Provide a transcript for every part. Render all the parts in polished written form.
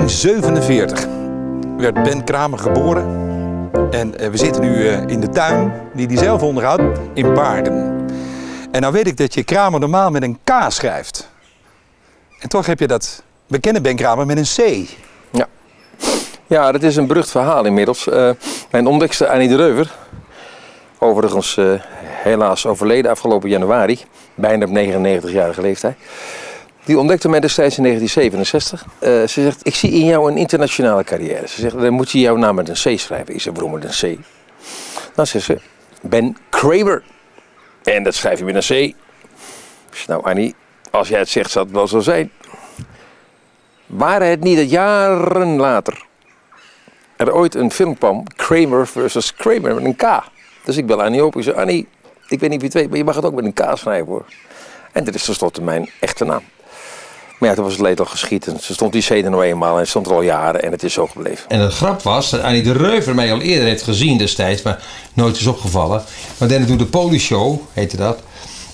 1947 werd Ben Kramer geboren. En we zitten nu in de tuin die hij zelf onderhoudt in Baarden. En nou weet ik dat je Kramer normaal met een K schrijft. En toch heb je dat bekende Ben Kramer met een C. Ja, dat is een berucht verhaal inmiddels. Mijn ontdekster Annie de Reuver, overigens helaas overleden afgelopen januari, bijna op 99-jarige leeftijd. Die ontdekte mij destijds in 1967. Ze zegt, ik zie in jou een internationale carrière. Ze zegt, dan moet je jouw naam met een C schrijven. Ik zeg, waarom met een C? Dan zegt ze, Ben Kramer. En dat schrijf je met een C. Nou Annie, als jij het zegt, zal het wel zo zijn. Waren het niet dat jaren later er ooit een film kwam, Kramer versus Kramer, met een K. Dus ik bel Annie op. Ik zeg, Annie, ik weet niet wie het weet, maar je mag het ook met een K schrijven hoor. En dat is tenslotte mijn echte naam. Maar ja, toen was het leed al geschied. En ze stond die C er nog eenmaal en het stond er al jaren en het is zo gebleven. En de grap was dat Annie de Reuver mij al eerder heeft gezien destijds, maar nooit is opgevallen. Maar dan doet de Polyshow, heette dat.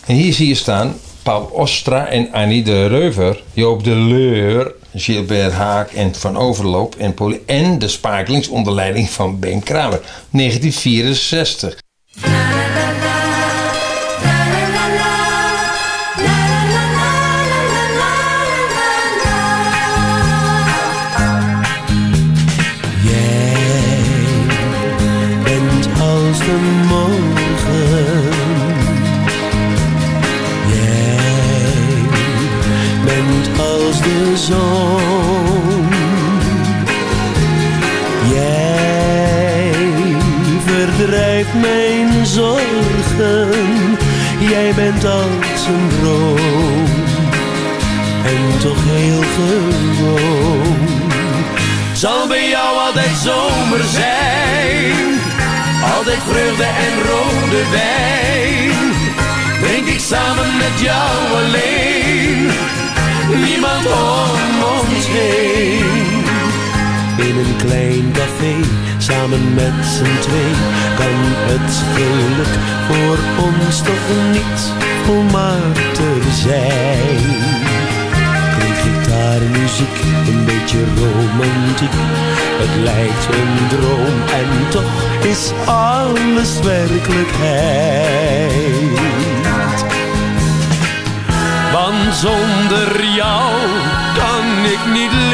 En hier zie je staan Paul Ostra en Annie de Reuver, Joop de Leur, Gilbert Haak en Van Overloop en de Spakelings onder leiding van Ben Kramer, 1964. Zon. Jij verdrijft mijn zorgen, jij bent als een droom en toch heel gewoon. Zal bij jou altijd zomer zijn, altijd vreugde en rode wijn. Drink ik samen met jou alleen, niemand om ons heen. In een klein café, samen met z'n twee, kan het geluk voor ons toch niet volmaakter zijn. Klinkt gitaarmuziek, een beetje romantiek, het lijkt een droom en toch is alles werkelijkheid. Want zonder jou kan ik niet leven.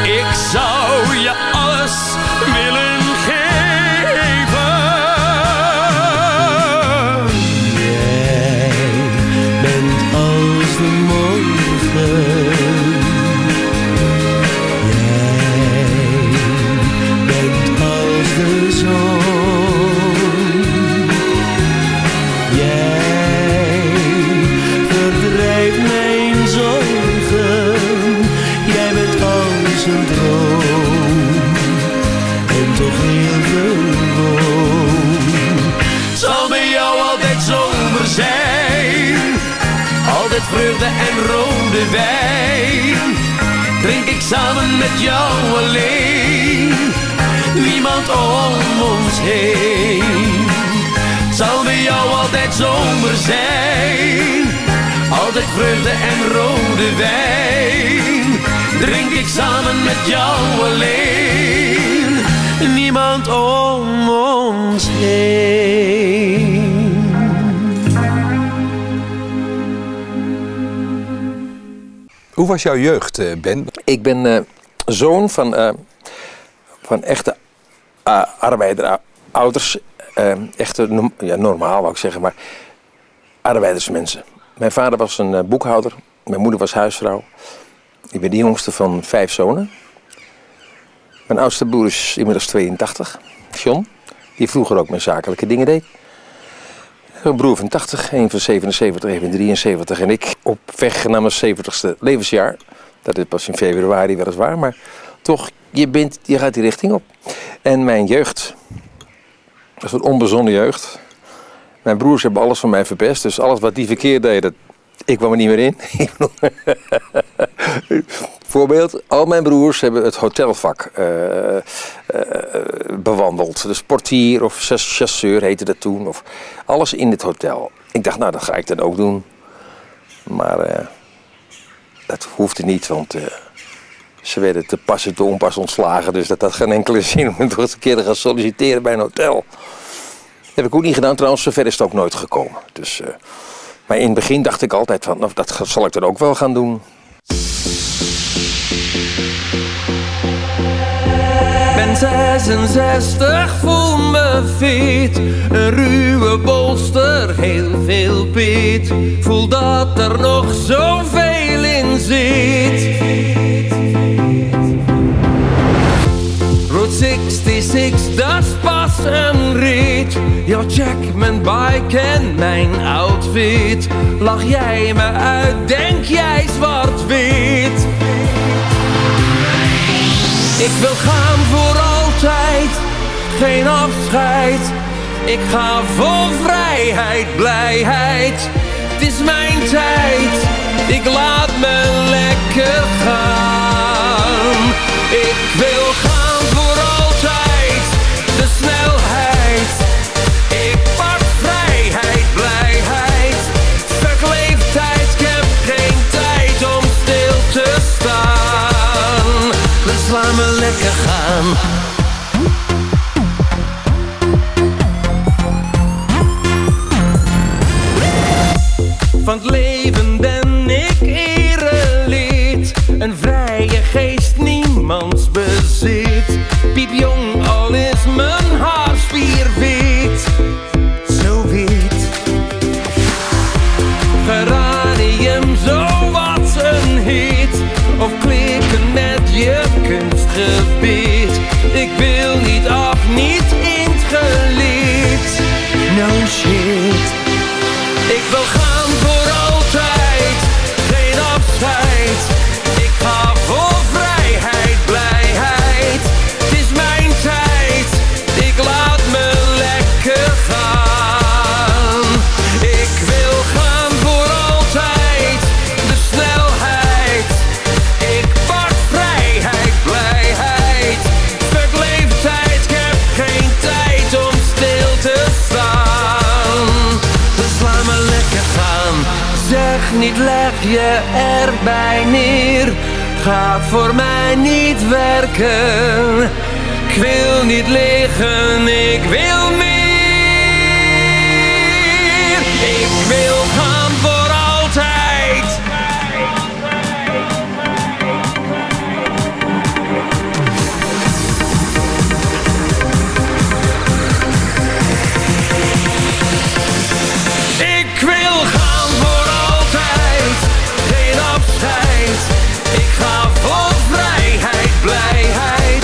Ik zou je alles willen geven. Jij bent als de morgen. Jij bent als de zon. Een droom en toch heel gewoon. Zal bij jou altijd zomer zijn, altijd vreugde en rode wijn. Drink ik samen met jou alleen, niemand om ons heen. Zal bij jou altijd zomer zijn, altijd vreugde en rode wijn. Drink ik samen met jou alleen, niemand om ons heen. Hoe was jouw jeugd, Ben? Ik ben zoon van echte arbeiderouders. Echte, normaal wou ik zeggen, maar arbeidersmensen. Mijn vader was een boekhouder, mijn moeder was huisvrouw. Ik ben de jongste van 5 zonen. Mijn oudste broer is inmiddels 82, John, die vroeger ook mijn zakelijke dingen deed. Een broer van 80, een van 77, een van 73 en ik op weg naar mijn 70ste levensjaar. Dat is pas in februari weliswaar, maar toch, je gaat die richting op. En mijn jeugd, dat is een onbezonnen jeugd. Mijn broers hebben alles van mij verpest, dus alles wat die verkeerd deden, ik kwam er niet meer in. Voorbeeld, al mijn broers hebben het hotelvak bewandeld. Dus portier of chasseur heette dat toen. Of alles in het hotel. Ik dacht, nou, dat ga ik dan ook doen. Maar dat hoefde niet, want ze werden te pas en te onpas ontslagen. Dus dat had geen enkele zin om nog eens een keer te gaan solliciteren bij een hotel. Dat heb ik ook niet gedaan, trouwens, zover is het ook nooit gekomen. Dus, maar in het begin dacht ik altijd van, nou, dat zal ik dan ook wel gaan doen. Ben 66, voel me fit. Een ruwe bolster, heel veel pit. Voel dat er nog zoveel in zit. Route 66, dat is pas een rit. Ja, check mijn bike en mijn outfit. Lach jij me uit, denk jij zwart-wit. Ik wil gaan voor altijd, geen afscheid. Ik ga vol vrijheid, blijheid. Het is mijn tijd, ik laat me lekker gaan. Ik wil gaan voor altijd, de snelheid. Ik pak vrijheid, blijheid. Stuk leeftijd, ik heb geen tijd om stil te staan. Dus laat me lekker gaan. Van het leven ben ik erelid. Een vrije geest, niemands bezit. Piepjong, al is mijn haarspier wit. Zo wit. Geranium, zo wat een hit. Of klikken met je kunstgebied. Ik wil niet af, niet in het gelid. No shit. Ik wil gaan voor altijd, geen afscheid. Ik ga voor vrijheid, blijheid. Het is mijn tijd, ik laat me lekker gaan. Ik wil gaan voor altijd, de snelheid. Ik pak vrijheid, blijheid. Stuk leeftijd, ik heb geen tijd om stil te staan. Dus laat me lekker gaan. Zeg niet, leg je erbij neer. Gaat voor mij niet werken. Ik wil niet liggen, ik wil meer. Ik wil gaan voor altijd. Ik wil gaan voor altijd, geen afscheid. Ik ga voor vrijheid, blijheid.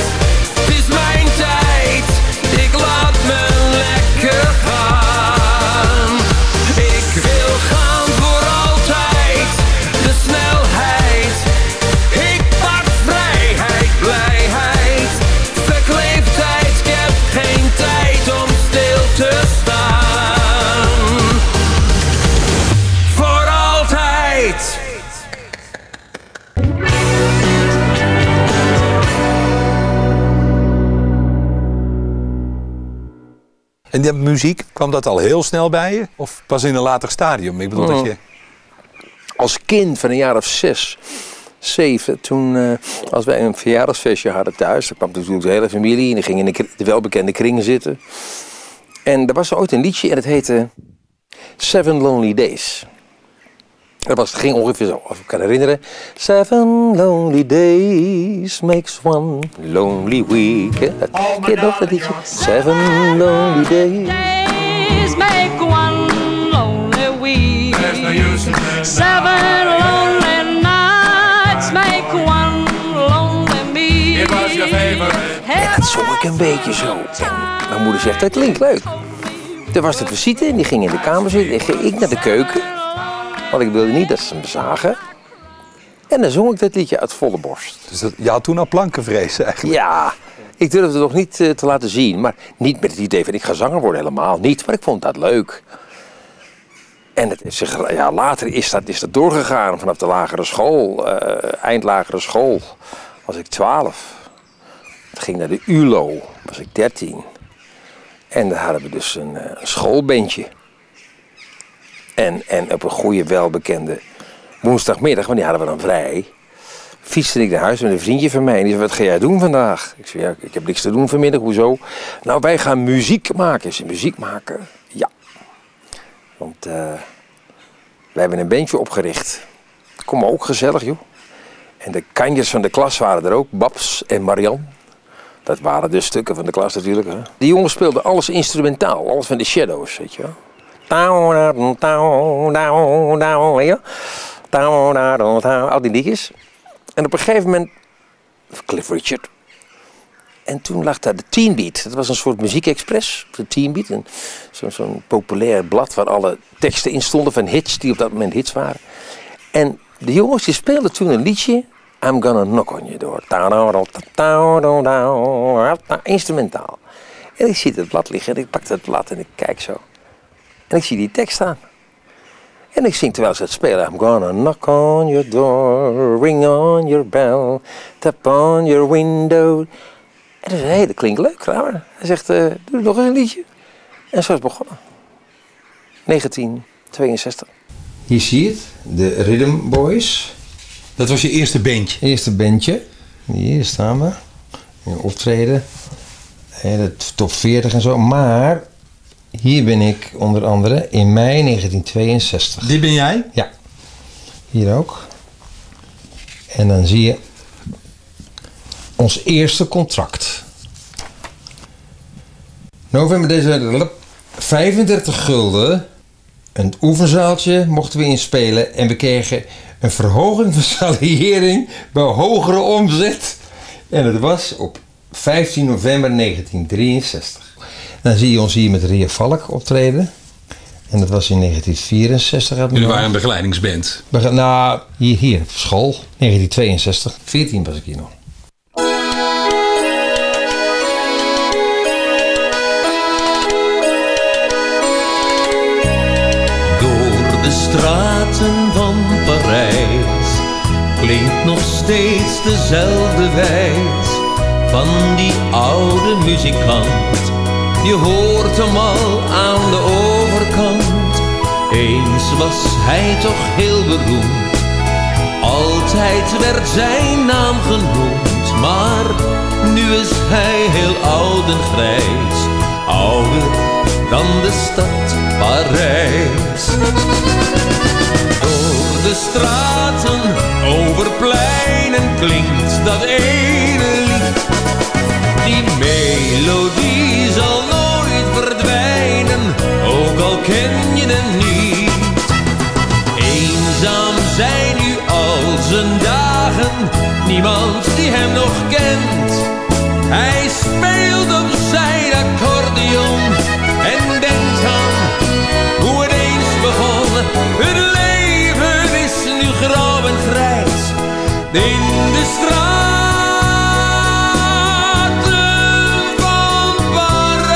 Het is mijn tijd, ik laat me lekker gaan. Ik wil gaan voor altijd, de snelheid. Ik pak vrijheid, blijheid. Stuk leeftijd, ik heb geen tijd om stil te staan. Voor altijd. En die muziek, kwam dat al heel snel bij je? Of pas in een later stadium? Ik bedoel dat je... Als kind van een jaar of 6, 7, toen als wij een verjaardagsfeestje hadden thuis, dan kwam natuurlijk de hele familie en die ging in de welbekende kring zitten. En er was ooit een liedje en het heette 7 Lonely Days. Het ging ongeveer zo, als ik kan herinneren. 7 lonely days makes one lonely week. Ken je nog dat liedje? 7 lonely days make one lonely week. 7 lonely nights make one lonely me. En dat zong ik een beetje zo. En mijn moeder zegt, dat klinkt leuk. Toen was de visite en die ging in de kamer zitten. En ging ik naar de keuken. Want ik wilde niet dat ze me zagen. En dan zong ik dat liedje uit volle borst. Dus je had toen al plankenvrees eigenlijk? Ja, ik durfde het nog niet te laten zien. Maar niet met het idee van ik ga zanger worden, helemaal niet. Maar ik vond dat leuk. En later is dat doorgegaan vanaf de lagere school. Eindlagere school was ik 12. Het ging naar de ULO, was ik 13. En daar hadden we dus een schoolbandje. En op een goede, welbekende woensdagmiddag, want die hadden we dan vrij, fietste ik naar huis met een vriendje van mij. En die zei, wat ga jij doen vandaag? Ik zei, ja, ik heb niks te doen vanmiddag, hoezo? Nou, wij gaan muziek maken. Ik zei, muziek maken? Ja. Want wij hebben een bandje opgericht. Kom maar ook gezellig, joh. En de kanjers van de klas waren er ook, Babs en Marian. Dat waren de stukken van de klas natuurlijk. Hè. Die jongens speelden alles instrumentaal, alles van de Shadows, weet je wel. Al die liedjes. En op een gegeven moment, Cliff Richard. En toen lag daar de Teen Beat. Dat was een soort muziekexpress, de Teen Beat. Zo'n populair blad waar alle teksten in stonden van hits die op dat moment hits waren. En de jongens die speelden toen een liedje, I'm Gonna Knock on Your Door. Instrumentaal. En ik zie het blad liggen en ik pak dat blad en ik kijk zo. En ik zie die tekst staan. En ik zing terwijl ze het spelen. I'm gonna knock on your door, ring on your bell, tap on your window. En hij zei, hey, dat klinkt leuk, Kramer. Hij zegt, doe nog eens een liedje. En zo is het begonnen. 1962. Hier zie je het, de Rhythm Boys. Dat was je eerste bandje? Eerste bandje. Hier staan we. Hier optreden. De top 40 en zo. Maar hier ben ik onder andere in mei 1962. Dit ben jij? Ja. Hier ook. En dan zie je ons eerste contract. November deze 35 gulden. Een oefenzaaltje mochten we inspelen. En we kregen een verhoging van salariering bij hogere omzet. En het was op 15 november 1963. Dan zie je ons hier met Ria Valk optreden. En dat was in 1964. Jullie waren een begeleidingsband? Nou, hier op school. 1962. 14 was ik hier nog. Door de straten van Parijs klinkt nog steeds dezelfde wijs van die oude muzikant. Je hoort hem al aan de overkant. Eens was hij toch heel beroemd. Altijd werd zijn naam genoemd. Maar nu is hij heel oud en grijs. Ouder dan de stad Parijs. Door de straten, over pleinen klinkt dat ene lied. Die melodie zal nooit verdwijnen, ook al ken je hem niet. Eenzaam zijn nu al zijn dagen, niemand die hem nog kent. Hij speelt op zijn accordeon en denkt aan hoe het eens begon. Het leven is nu grauw en grijs in de straten van Parijs.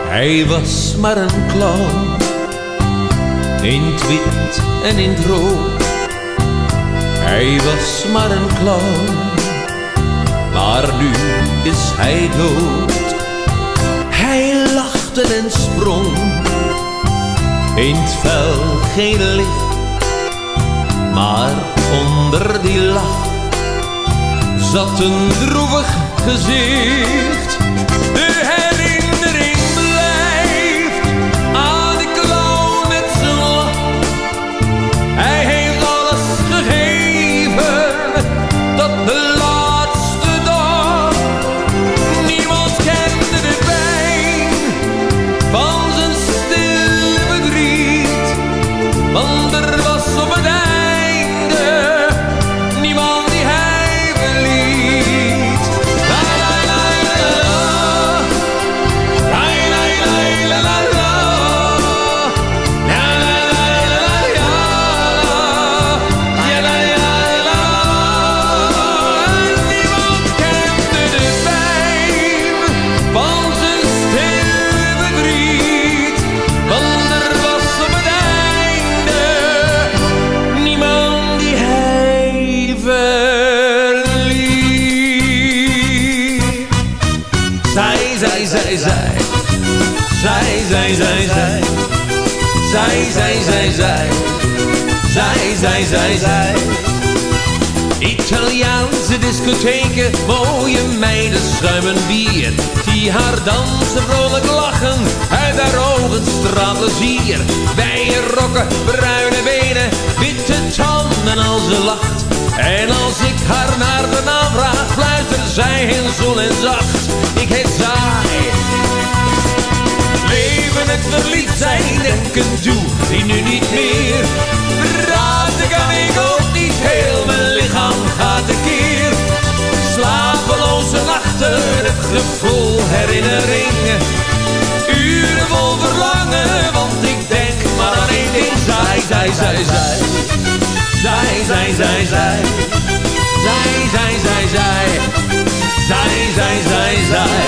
Hij was maar een clown, in het wit en in het rood. Hij was maar een clown, maar nu is hij dood. Hij lachte en sprong, in het fel geen licht. Maar onder die lach zat een droevig gezicht. De herinnering blijft aan die clown met zijn lach. Hij heeft alles gegeven tot de laatste dag. Niemand kende de pijn van zijn stille verdriet, want er was op het einde niemand die hij verliet. La la la la la. zij. Zij, zij, zij, zij. Zij, zij, zij, zij. Zij, zij, zij, zij. Italiaanse discotheken, mooie meiden schuimen bier. Zie haar dansen, vrolijk lachen, uit haar ogen straalt plezier. Bijen rokken, bruine benen, witte tanden als ze lacht. En als ik haar naar de naam vraag, fluistert zij heel zoel en zacht. Ik heet Saai. Leven het verliefd zijn, denken doe ik nu niet meer. Praten kan ik ook niet, heel mijn lichaam gaat tekeer. Slapeloze nachten, het gevoel, herinnering. Uren vol verlangen, want ik denk maar aan één ding. Zij, zij, zij, zij. Zij, zij, zij, zij. Zij, zij, zij, zij. Zij, zij, zij, zij.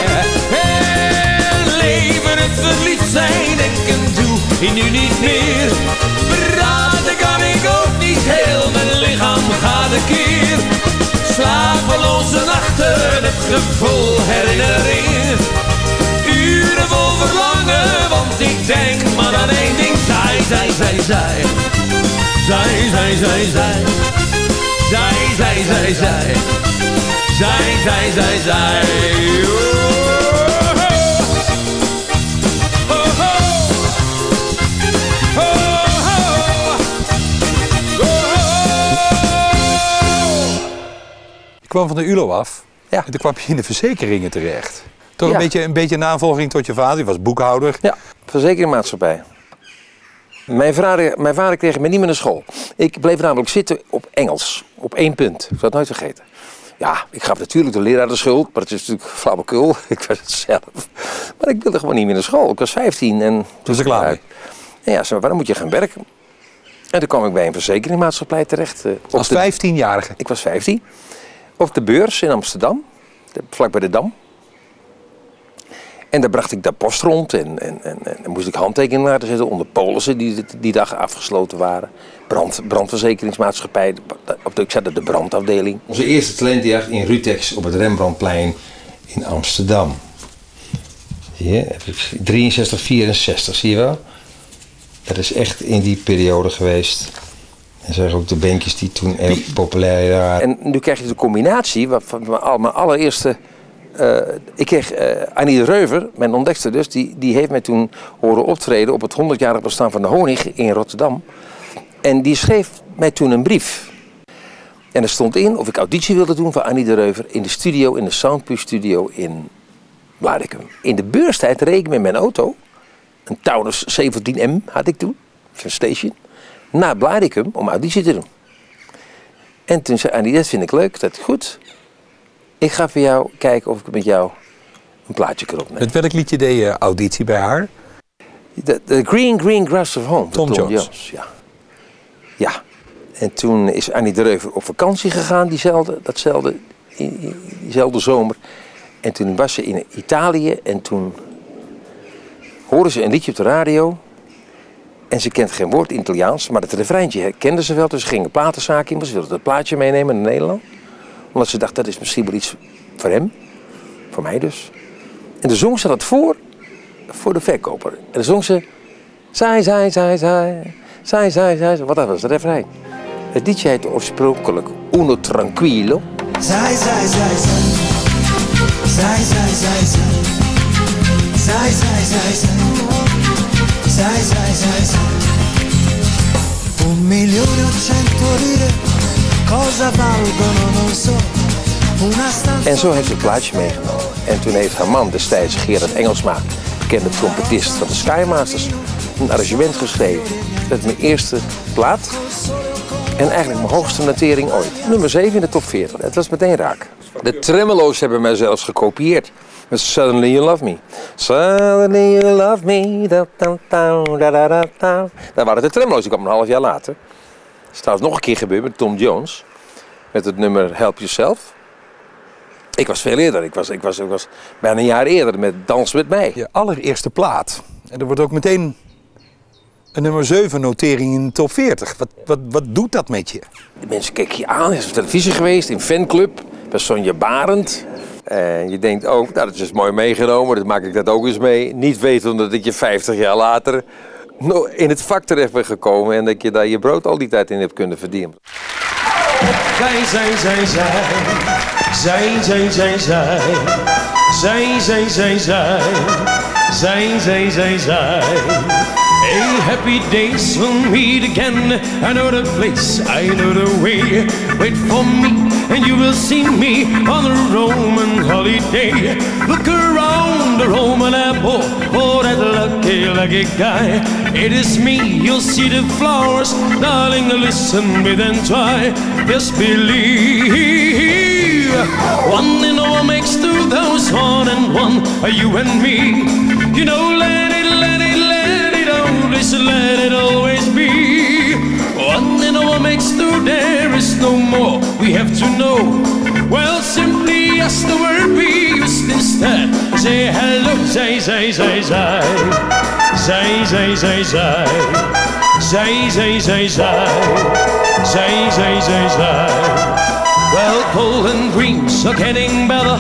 En leven het verliefd zijn, denken doe ik nu niet meer. Praten kan ik ook niet, heel mijn lichaam gaat een keer. Slapeloze nachten, het gevoel, herinnering. Uren vol verlangen, want ik denk maar aan één ding. Zij, zij, zij, zij. Zij, zij, zij, zij. Zij, zij, zij, zij. Zij, zij, zij, zij. Je kwam van de ULO af. Ja. En toen kwam je in de verzekeringen terecht. Toch Ja. een beetje navolging tot je vader. Je was boekhouder. Ja, verzekeringmaatschappij. Mijn vader kreeg me niet meer naar school. Ik bleef namelijk zitten op Engels. Op 1 punt. Ik zal het nooit vergeten. Ja, ik gaf natuurlijk de leraar de schuld. Maar het is natuurlijk flauwekul. Ik was het zelf. Maar ik wilde gewoon niet meer naar school. Ik was 15 en... Toen was er klaar mee. En ja, waarom moet je gaan werken? En toen kwam ik bij een verzekeringmaatschappij terecht. Als 15-jarige. Ik was 15. Op de beurs in Amsterdam. Vlak bij de Dam. En daar bracht ik de post rond en moest ik handtekeningen laten zetten onder polissen die die dag afgesloten waren. Brandverzekeringsmaatschappij, ik zat op de brandafdeling. Onze eerste talentenjacht in Rutex op het Rembrandtplein in Amsterdam. Hier heb ik 63, 64, zie je wel? Dat is echt in die periode geweest. En zeg ook de beentjes die toen heel populair waren. En nu krijg je de combinatie van mijn allereerste... ik kreeg Annie de Reuver, mijn ontdekster dus, die heeft mij toen horen optreden op het 100-jarig bestaan van de honing in Rotterdam. En die schreef mij toen een brief. En er stond in of ik auditie wilde doen voor Annie de Reuver in de studio, in de Soundpush studio in Blaricum. In de beurstijd reed ik met mijn auto, een Taunus 17M had ik toen, een station, naar Blaricum om auditie te doen. En toen zei Annie, dat vind ik leuk, dat is goed. Ik ga voor jou kijken of ik met jou een plaatje kan opnemen. Met welk liedje deed je auditie bij haar? The Green Grass of Home. Tom Jones. Ja. Ja. En toen is Annie de Reuver op vakantie gegaan, diezelfde zomer. En toen was ze in Italië en toen hoorde ze een liedje op de radio. En ze kent geen woord Italiaans, maar het refreintje herkende ze wel. Dus ze ging een platenzaak in, maar ze wilde het plaatje meenemen naar Nederland. Omdat ze dacht, dat is misschien wel iets voor hem. Voor mij dus. En de zong ze dat voor de verkoper. En dan zong ze... Zij. Wat dat was, het refrein. Het liedje heette oorspronkelijk Uno Tranquillo. Zij. Un milione o 100 lire, cosa valgono non so. En zo heeft ze het plaatje meegenomen. En toen heeft haar man destijds, Gerard Engelsma, bekende trompetist van de Skymasters, een arrangement geschreven. Dat is mijn eerste plaat. En eigenlijk mijn hoogste notering ooit. Nummer 7 in de top 40. Het was meteen raak. De Tremolo's hebben mij zelfs gekopieerd. Met Suddenly You Love Me. Suddenly You Love Me. Daar waren de Tremolo's. Die kwam een half jaar later. Dat is trouwens nog een keer gebeurd met Tom Jones. Met het nummer Help Yourself. Ik was veel eerder. Ik was bijna een jaar eerder met Dans Met Mij. Je allereerste plaat. En er wordt ook meteen een nummer 7 notering in de top 40. Wat doet dat met je? De mensen keken je aan. Hij is op televisie geweest, in fanclub. Bij Sonja Barend. En je denkt ook, nou, dat is dus mooi meegenomen, dan maak ik dat ook eens mee. Niet weten dat ik je 50 jaar later in het vak terecht ben gekomen en dat je daar je brood al die tijd in hebt kunnen verdienen. Zij. A happy days we'll meet again. I know the place, I know the way. Wait for me and you will see me on a Roman holiday. Look around the Roman apple, oh that lucky guy. It is me, you'll see the flowers, darling, listen with and try. Just believe. One and all makes two, those one and one are you and me. You know, let it always, let it always be. One and all makes two, there is no more we have to know. Well, simply as the word we used instead. Say hello, say. Say. Well, golden dreams are getting better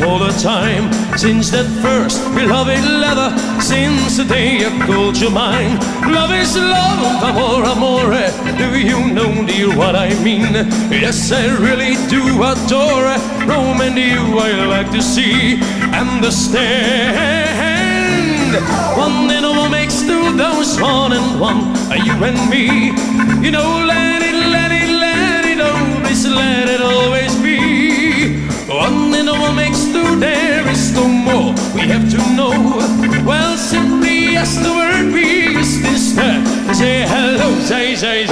all the time. Since that first beloved letter, since the day you called your mind. Love is love, amore. Do you know, dear, what I mean? Yes, I really do adore Rome, and you I like to see, understand. One and all makes two, those one and one are you and me. You know, let it always, let it always be. One and all makes two, there is no more we have to know. Well, simply as the word we used instead. Say hello, say. Say.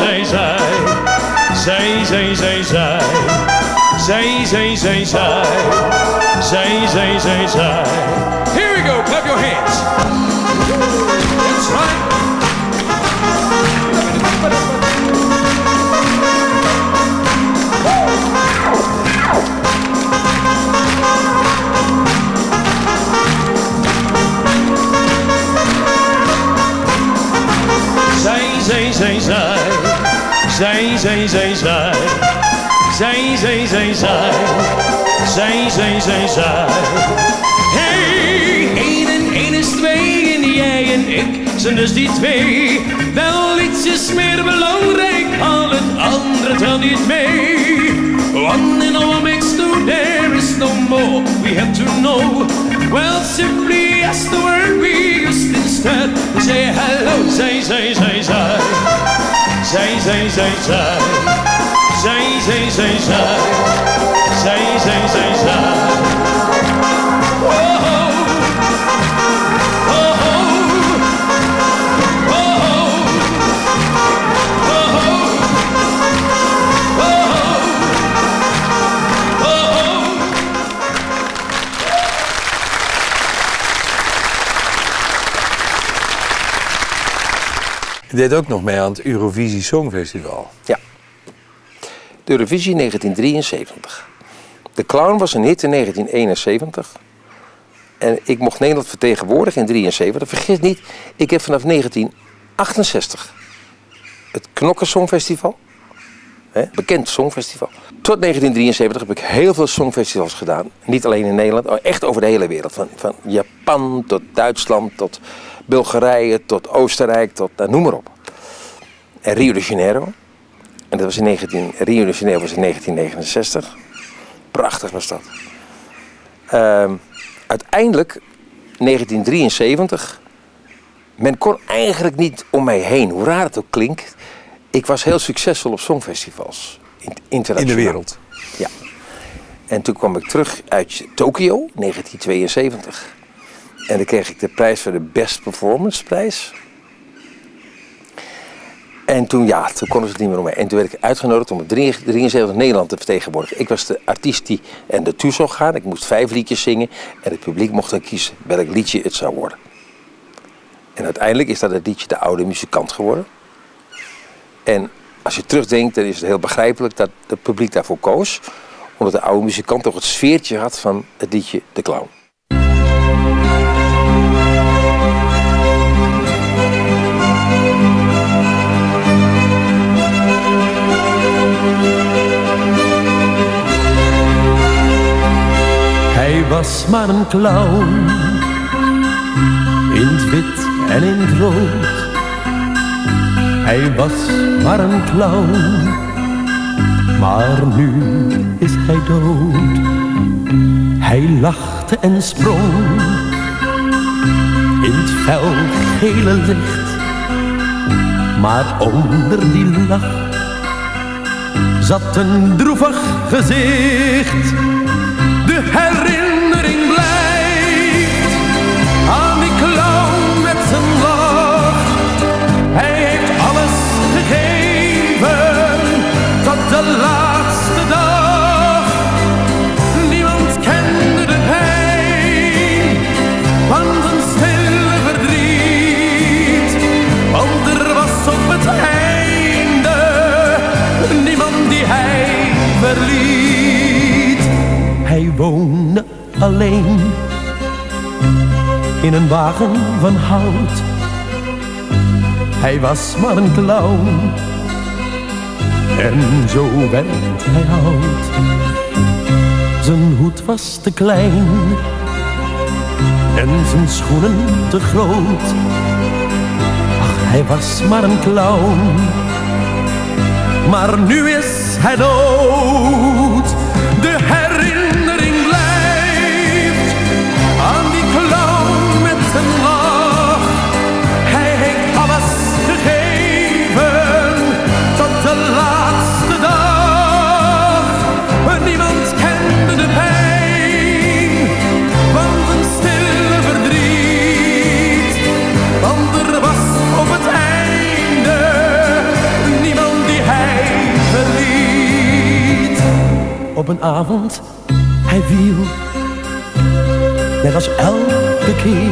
Here we go, clap your hands. That's right. Zij. Hey, 1 en 1 is 2 en jij en ik zijn dus die twee. Wel, iets is meer belangrijk, al het andere telt niet mee. One and all makes two, there is no more we have to know. Well, simply as the word we used instead. Say hello, say. Say. Je deed ook nog mee aan het Eurovisie Songfestival. Ja. De Eurovisie 1973. De Clown was een hit in 1971. En ik mocht Nederland vertegenwoordigen in 1973. Vergeet niet, ik heb vanaf 1968 het Knokken Songfestival. Bekend Songfestival. Tot 1973 heb ik heel veel songfestivals gedaan. Niet alleen in Nederland, maar echt over de hele wereld. Van Japan tot Duitsland, tot Bulgarije, tot Oostenrijk, tot noem maar op. En Rio de Janeiro. En dat was Rio de Janeiro was in 1969. Prachtig was dat. Uiteindelijk, 1973, men kon eigenlijk niet om mij heen, hoe raar het ook klinkt. Ik was heel succesvol op songfestivals. Internationaal. In de wereld. Ja. En toen kwam ik terug uit Tokio, 1972. En dan kreeg ik de prijs voor de Best Performance prijs. En toen konden ze het niet meer om mij. En toen werd ik uitgenodigd om het 73 Nederland te vertegenwoordigen. Ik was de artiest die er naartoe zou gaan. Ik moest 5 liedjes zingen. En het publiek mocht dan kiezen welk liedje het zou worden. En uiteindelijk is dat het liedje De Oude Muzikant geworden. En als je terugdenkt, dan is het heel begrijpelijk dat het publiek daarvoor koos. Omdat De Oude Muzikant toch het sfeertje had van het liedje De Clown. maar een clown. In het wit en in het rood. Hij was maar een clown. Maar nu is hij dood. Hij lachte en sprong in het fel gele licht. Maar onder die lach zat een droevig gezicht. De herinnering blijft aan die clown met zijn lach. Hij heeft alles gegeven tot de laatste dag. Niemand kende de pijn van zijn stille verdriet. Want er was op het einde niemand die hij verliet. Hij woonde alleen in een wagen van hout. Hij was maar een clown en zo werd hij oud. Zijn hoed was te klein en zijn schoenen te groot. Ach, hij was maar een clown, maar nu is hij dood. De herinnering blijft aan die clown met zijn lach. Hij heeft alles gegeven tot de laatste dag. Niemand kende de pijn van zijn stille verdriet. Want er was op het einde niemand die hij verliet. Op een avond, hij viel, net als elke keer.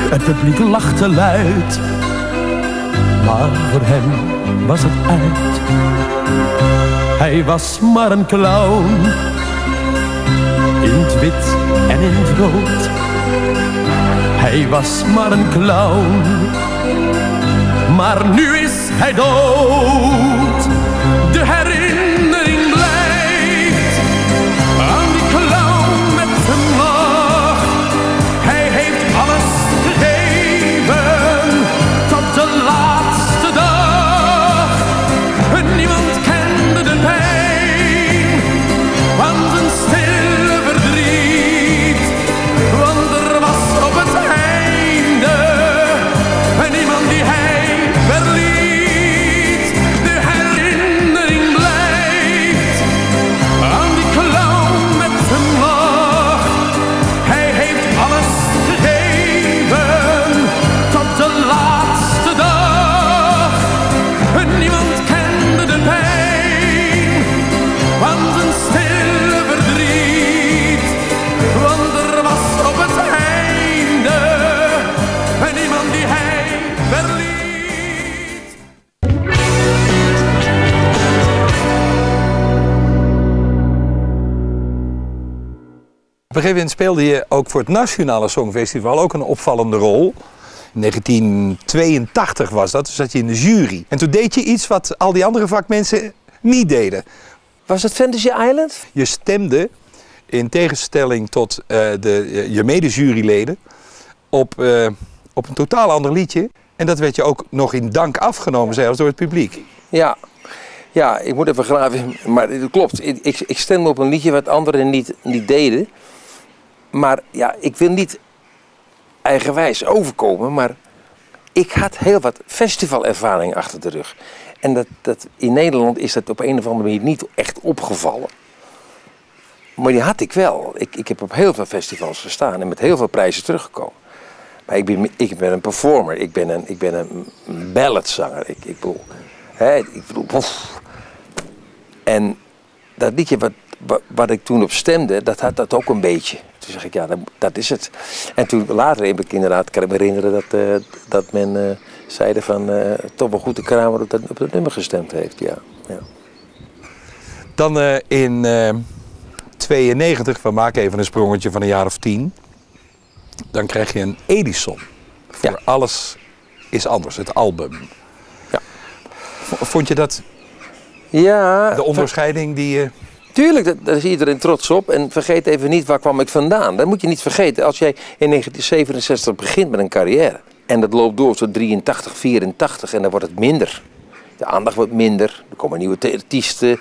Het publiek lachte luid, maar voor hem was het uit. Hij was maar een clown, in het wit en in het rood. Hij was maar een clown, maar nu is hij dood. De herinnering blijft aan die clown met zijn lach. Hij heeft alles gegeven tot de laatste dag. Niemand kende de pijn van zijn stille verdriet. Want er was op het einde niemand die hij verliet. De herinnering blijft aan die clown met zijn lach. Hij heeft alles gegeven tot de laatste dag. Niemand kende de pijn van zijn stille verdriet. Want er was op het einde niemand die hij verliet. Op een gegeven moment speelde je ook voor het Nationale Songfestival ook een opvallende rol. In 1982 was dat, dus zat je in de jury. En toen deed je iets wat al die andere vakmensen niet deden. Was het Fantasy Island? Je stemde, in tegenstelling tot je medejuryleden, op een totaal ander liedje. En dat werd je ook nog in dank afgenomen zelfs door het publiek. Ja, ik moet even graven, maar het klopt. Ik stemde op een liedje wat anderen niet deden. Maar ja, ik wil niet eigenwijs overkomen, maar ik had heel wat festivalervaring achter de rug. En dat in Nederland is dat op een of andere manier niet echt opgevallen. Maar die had ik wel. Ik heb op heel veel festivals gestaan en met heel veel prijzen teruggekomen. Maar ik ben een performer, ik ben een balladzanger. Ik bedoel, En dat liedje wat ik toen op stemde, dat had dat ook een beetje. Toen zeg ik, ja, dat is het. En toen later kan ik me herinneren dat men zeiden van toch wel goed de Kramer op dat nummer gestemd heeft. Ja. Dan in 92, we maken even een sprongetje van een jaar of 10. Dan krijg je een Edison voor Alles is Anders, het album. Ja. Vond je dat Ja. de onderscheiding die je Tuurlijk, daar is iedereen trots op. En vergeet even niet, waar kwam ik vandaan? Dat moet je niet vergeten. Als jij in 1967 begint met een carrière. En dat loopt door tot 83, 84 en dan wordt het minder. De aandacht wordt minder. Er komen nieuwe artiesten.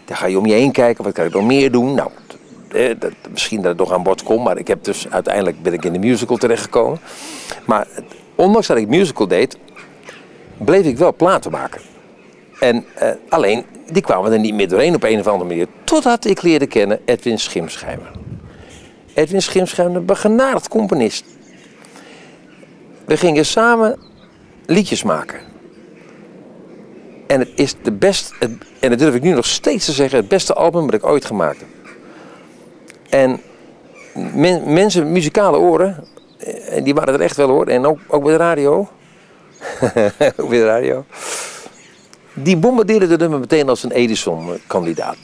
Dan ga je om je heen kijken, wat kan ik nog meer doen? Nou, misschien dat het nog aan bod komt. Maar uiteindelijk ben ik in de musical terechtgekomen. Maar ondanks dat ik musical deed, bleef ik wel platen maken. En alleen, die kwamen er niet meer doorheen op een of andere manier. Totdat ik leerde kennen Edwin Schimschijmer. Edwin Schimschijmer, een begenadigd componist. We gingen samen liedjes maken. En het is de beste, en dat durf ik nu nog steeds te zeggen, het beste album dat ik ooit gemaakt heb. En mensen, muzikale oren, die waren er echt wel hoor. En ook bij de radio. Ook bij de radio. Die bombardeerden de nummer meteen als een Edison-kandidaat.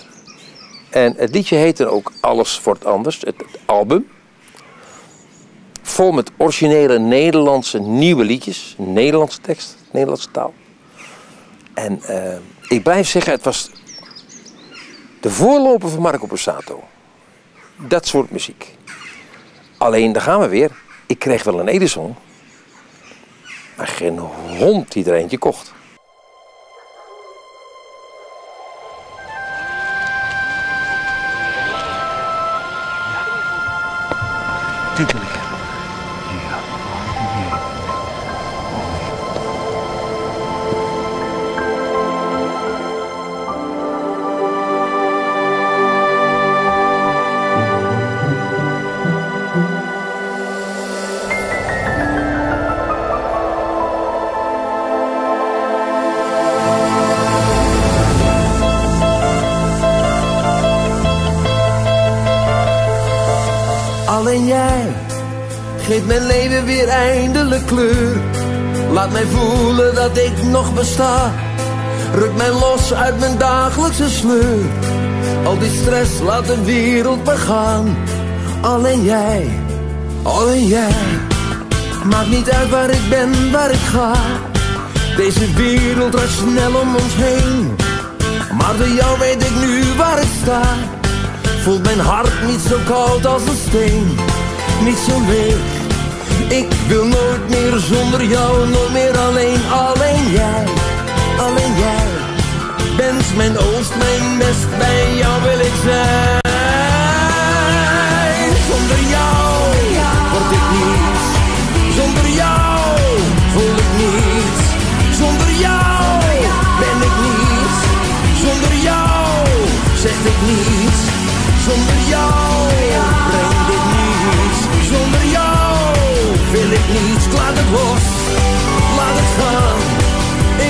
En het liedje heette ook Alles wordt anders, het album. Vol met originele Nederlandse nieuwe liedjes. Nederlandse tekst, Nederlandse taal. En ik blijf zeggen, het was de voorloper van Marco Borsato. Dat soort muziek. Alleen, daar gaan we weer. Ik kreeg wel een Edison. Maar geen hond die er eentje kocht. Dit wil ik hebben. Alleen jij geeft mijn leven weer eindelijk kleur. Laat mij voelen dat ik nog besta. Ruk mij los uit mijn dagelijkse sleur. Al die stress laat de wereld vergaan. Alleen jij, alleen jij. Maakt niet uit waar ik ben, waar ik ga. Deze wereld draait snel om ons heen. Maar door jou weet ik nu waar ik sta. Voelt mijn hart niet zo koud als een steen. Niet zo leeg. Ik wil nooit meer zonder jou, nooit meer alleen. Alleen jij, alleen jij. Bent mijn oost, mijn best, bij jou wil ik zijn. Zonder jou word ik niets. Zonder jou voel ik niets. Zonder jou ben ik niets. Zonder jou zeg ik niets. Zonder jou breng ik niets. Zonder jou wil ik niets. Laat het los, laat het gaan.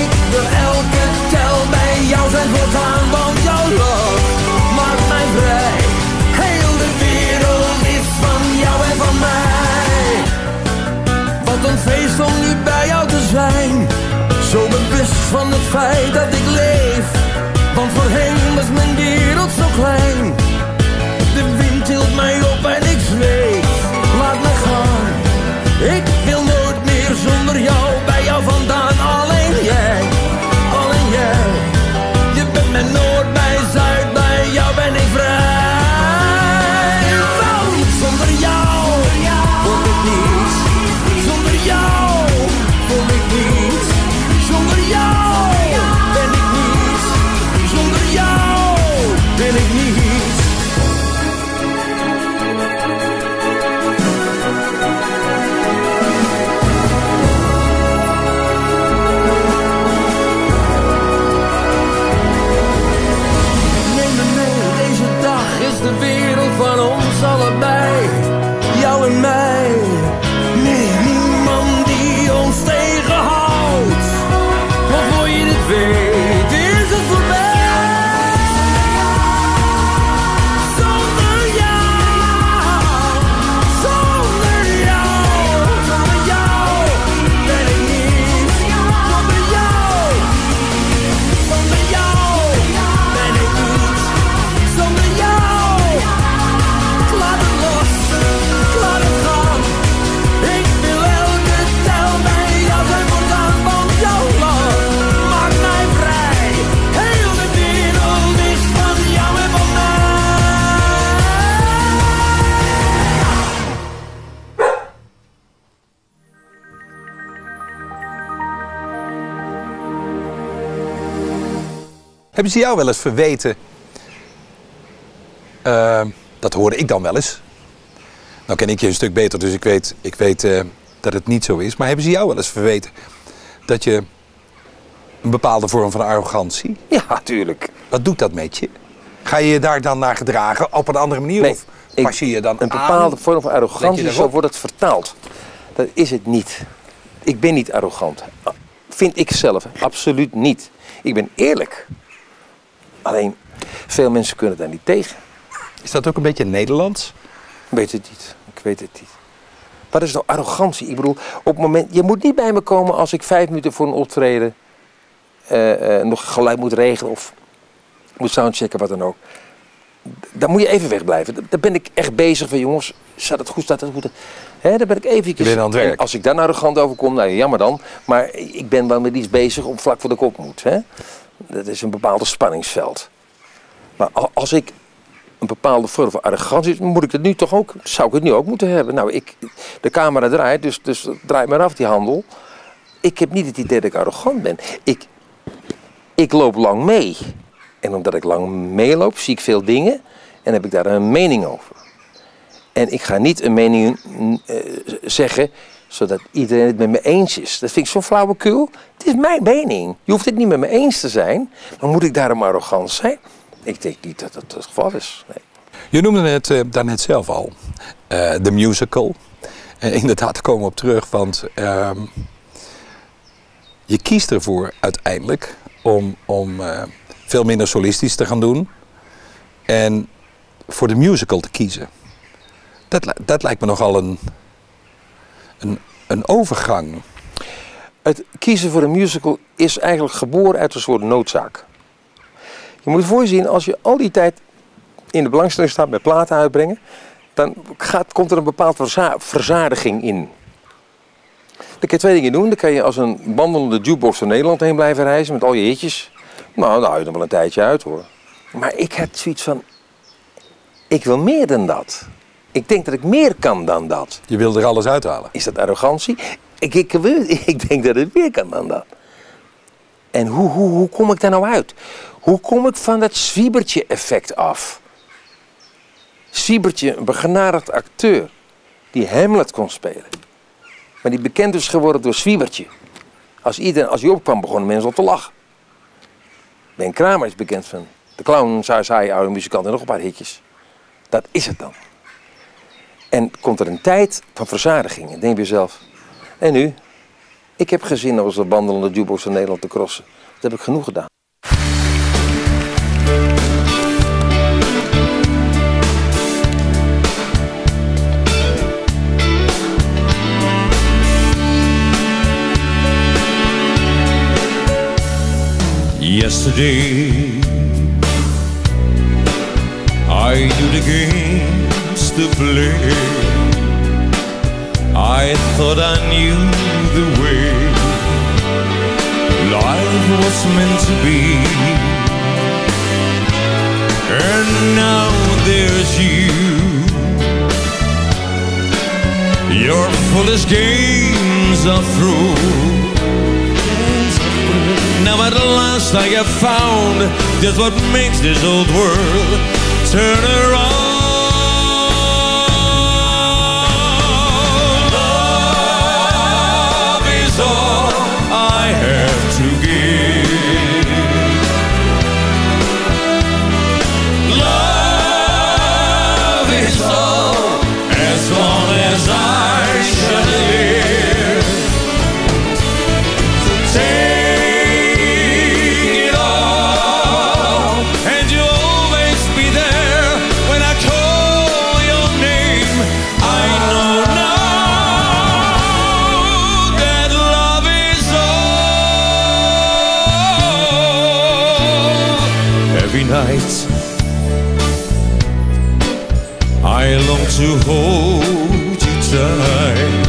Ik wil elke tel bij jou zijn voortaan. Want jouw love maakt mij vrij. Heel de wereld is van jou en van mij. Wat een feest om nu bij jou te zijn. Zo bewust van het feit dat ik leef. Want voorheen was mijn wereld zo klein. De wind tilt mij op en ik zweef. Laat me gaan. Ik wil nooit meer zonder jou, bij jou vandaan. Alleen jij, alleen jij. Je bent mijn noord bij zuid, bij jou ben ik vrij. Want zonder jou word ik niets. Zonder jou voel ik niets. Zonder jou ben ik niets. Zonder jou wil ik niets. Hebben ze jou wel eens verweten? Dat hoorde ik dan wel eens. Nou ken ik je een stuk beter, dus ik weet dat het niet zo is. Maar hebben ze jou wel eens verweten dat je een bepaalde vorm van arrogantie? Ja, tuurlijk. Wat doet dat met je? Ga je je daar dan naar gedragen op een andere manier? Nee, of pas je je dan een bepaalde vorm van arrogantie, daarop? zo wordt het vertaald. Dat is het niet. Ik ben niet arrogant. Vind ik zelf, absoluut niet. Ik ben eerlijk. Alleen, veel mensen kunnen daar niet tegen. Is dat ook een beetje Nederlands? Ik weet het niet. Ik weet het niet. Wat is nou arrogantie? Ik bedoel, op het moment... Je moet niet bij me komen als ik 5 minuten voor een optreden... nog geluid moet regelen of moet soundchecken, wat dan ook. Dan moet je even wegblijven. Daar ben ik echt bezig van, jongens, staat het goed, staat het goed? Hè, daar ben ik even... Je bent aan het werk. En als ik daar nou arrogant over kom, nou jammer dan. Maar ik ben wel met iets bezig om vlak voor de kop moet. Hè? Dat is een bepaalde spanningsveld. Maar als ik een bepaalde vorm van arrogantie, moet ik het nu toch ook, zou ik het nu ook moeten hebben. Nou, de camera draait, dus draai maar af die handel. Ik heb niet het idee dat ik arrogant ben. Ik loop lang mee. En omdat ik lang meeloop, zie ik veel dingen en heb ik daar een mening over. En ik ga niet een mening zeggen, zodat iedereen het met me eens is. Dat vind ik zo flauwekul. Het is mijn mening. Je hoeft het niet met me eens te zijn. Maar moet ik daarom arrogant zijn? Ik denk niet dat dat het geval is. Nee. Je noemde het daarnet zelf al. De musical. Inderdaad, daar komen we op terug. Want je kiest ervoor uiteindelijk om veel minder solistisch te gaan doen. En voor de musical te kiezen. Dat lijkt me nogal een overgang. Het kiezen voor een musical is eigenlijk geboren uit een soort noodzaak. Je moet het voor je zien, als je al die tijd in de belangstelling staat met platen uitbrengen, dan komt er een bepaalde verzadiging in. Dan kan je 2 dingen doen. Dan kan je als een wandelende jukebox door Nederland heen blijven reizen met al je hitjes. Nou, daar hou je nog wel een tijdje uit hoor. Maar ik heb zoiets van, ik wil meer dan dat. Ik denk dat ik meer kan dan dat. Je wil er alles uithalen. Is dat arrogantie? Ik denk dat het meer kan dan dat. En hoe kom ik daar nou uit? Hoe kom ik van dat Zwiebertje-effect af? Zwiebertje, een begenadigd acteur, die Hamlet kon spelen. Maar die bekend is geworden door Zwiebertje. Als hij opkwam, begonnen mensen al te lachen. Ben Kramer is bekend van de clown, saai, oude muzikant en nog een paar hitjes. Dat is het dan. En komt er een tijd van verzadiging. En denk je jezelf, en nu? Ik heb geen zin om als de wandelende jukebox van Nederland te crossen. Dat heb ik genoeg gedaan. Yesterday, I knew the games to play. I thought I knew the way life was meant to be. And now there's you. Your foolish games are through. Now at last I have found just what makes this old world turn around. Love is all I have to give. Love is all as long as I shall live. So take night I long to hold you tight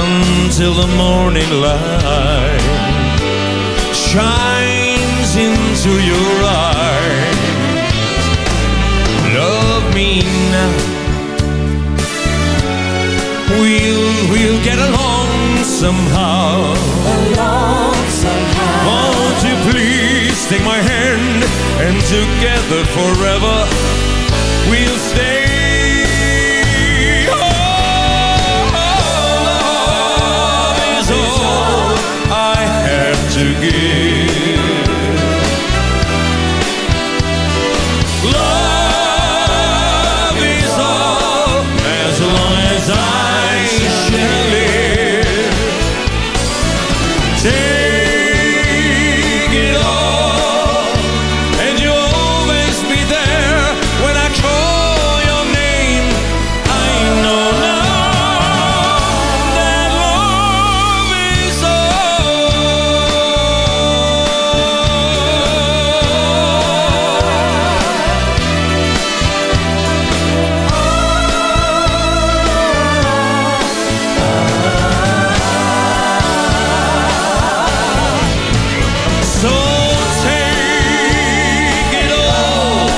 until the morning light shines into your eyes. Love me now, we'll get along somehow. Won't you please take my together forever. We'll stay. Love is all I have to give. Love is all as long as I shall live. Take it all, and you'll always be there when I call your name. I know now that love is so take it all,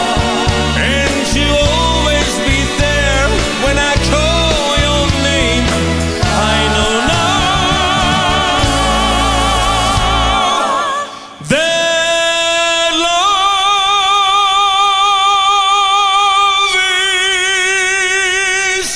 and you'll always be there when I call your name. I know now that love is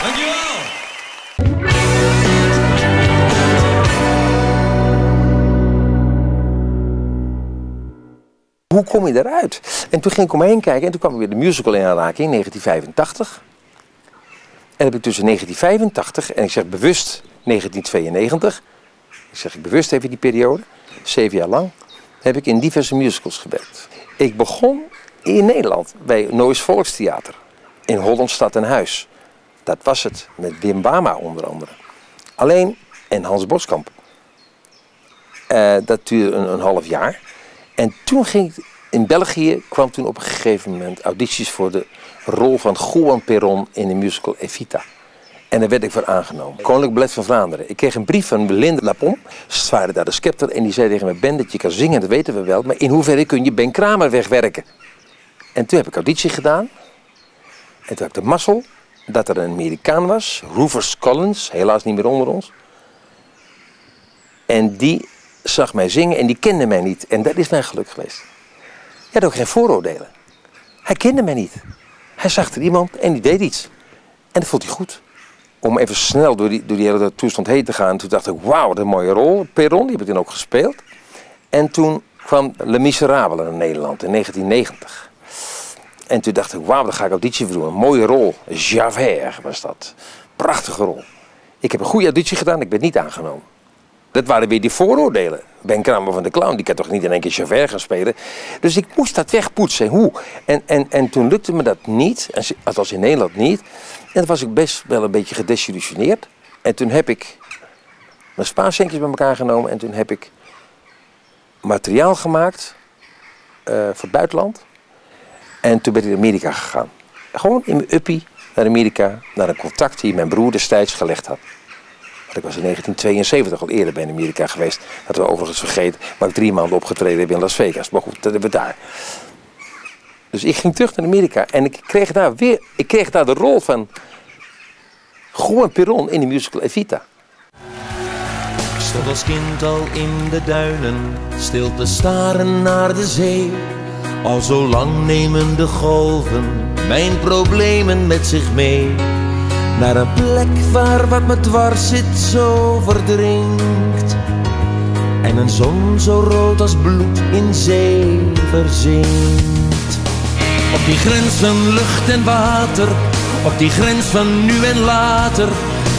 Dankjewel. Hoe kom je daaruit? En toen ging ik om me heen kijken en toen kwam ik weer de musical in aanraking in 1985. En heb ik tussen 1985 en ik zeg bewust 1992, ik zeg ik bewust even die periode, 7 jaar lang, heb ik in diverse musicals gewerkt. Ik begon in Nederland bij Noois Volkstheater, in Holland Stad en Huis. Dat was het, met Wim Bama onder andere. Alleen, en Hans Boskamp. Dat duurde een half jaar. En toen ging ik in België, kwam toen op een gegeven moment audities voor de rol van Juan Perón in de musical Evita. En daar werd ik voor aangenomen. Koninklijk Ballet van Vlaanderen. Ik kreeg een brief van Belinda Lapon, ze waren daar de scepter, en die zei tegen me: Ben, dat je kan zingen, dat weten we wel, maar in hoeverre kun je Ben Kramer wegwerken? En toen heb ik auditie gedaan. En toen had ik de mazzel dat er een Amerikaan was, Rufus Collins, helaas niet meer onder ons. En die zag mij zingen en die kende mij niet. En dat is mijn geluk geweest. Hij had ook geen vooroordelen. Hij kende mij niet. Hij zag er iemand en die deed iets. En dat vond hij goed. Om even snel door die hele toestand heen te gaan. Toen dacht ik, wauw, wat een mooie rol. Perron, die heb ik toen ook gespeeld. En toen kwam Les Miserables naar Nederland in 1990. En toen dacht ik, wauw, daar ga ik auditie voor doen. Een mooie rol. Javert was dat. Prachtige rol. Ik heb een goede auditie gedaan, ik ben niet aangenomen. Dat waren weer die vooroordelen. Ben Kramer van de Clown, die kan toch niet in één keer Javert gaan spelen. Dus ik moest dat wegpoetsen. Hoe? En toen lukte me dat niet. Althans in Nederland niet. En toen was ik best wel een beetje gedesillusioneerd. En toen heb ik mijn spaarcentjes bij elkaar genomen. En toen heb ik materiaal gemaakt voor het buitenland. En toen ben ik naar Amerika gegaan. Gewoon in mijn uppie naar Amerika. Naar een contact die mijn broer destijds gelegd had. Want ik was in 1972 al eerder bij Amerika geweest. Dat we overigens vergeten. Maar ik 3 maanden opgetreden heb in Las Vegas. Maar goed, dat hebben we daar. Dus ik ging terug naar Amerika. En ik kreeg daar de rol van Juan Perón in de musical Evita. Ik stond als kind al in de duinen, stil te staren naar de zee. Al zo lang nemen de golven mijn problemen met zich mee. Naar een plek waar wat me dwars zit zo verdrinkt. En een zon zo rood als bloed in zee verzinkt. Op die grens van lucht en water, op die grens van nu en later.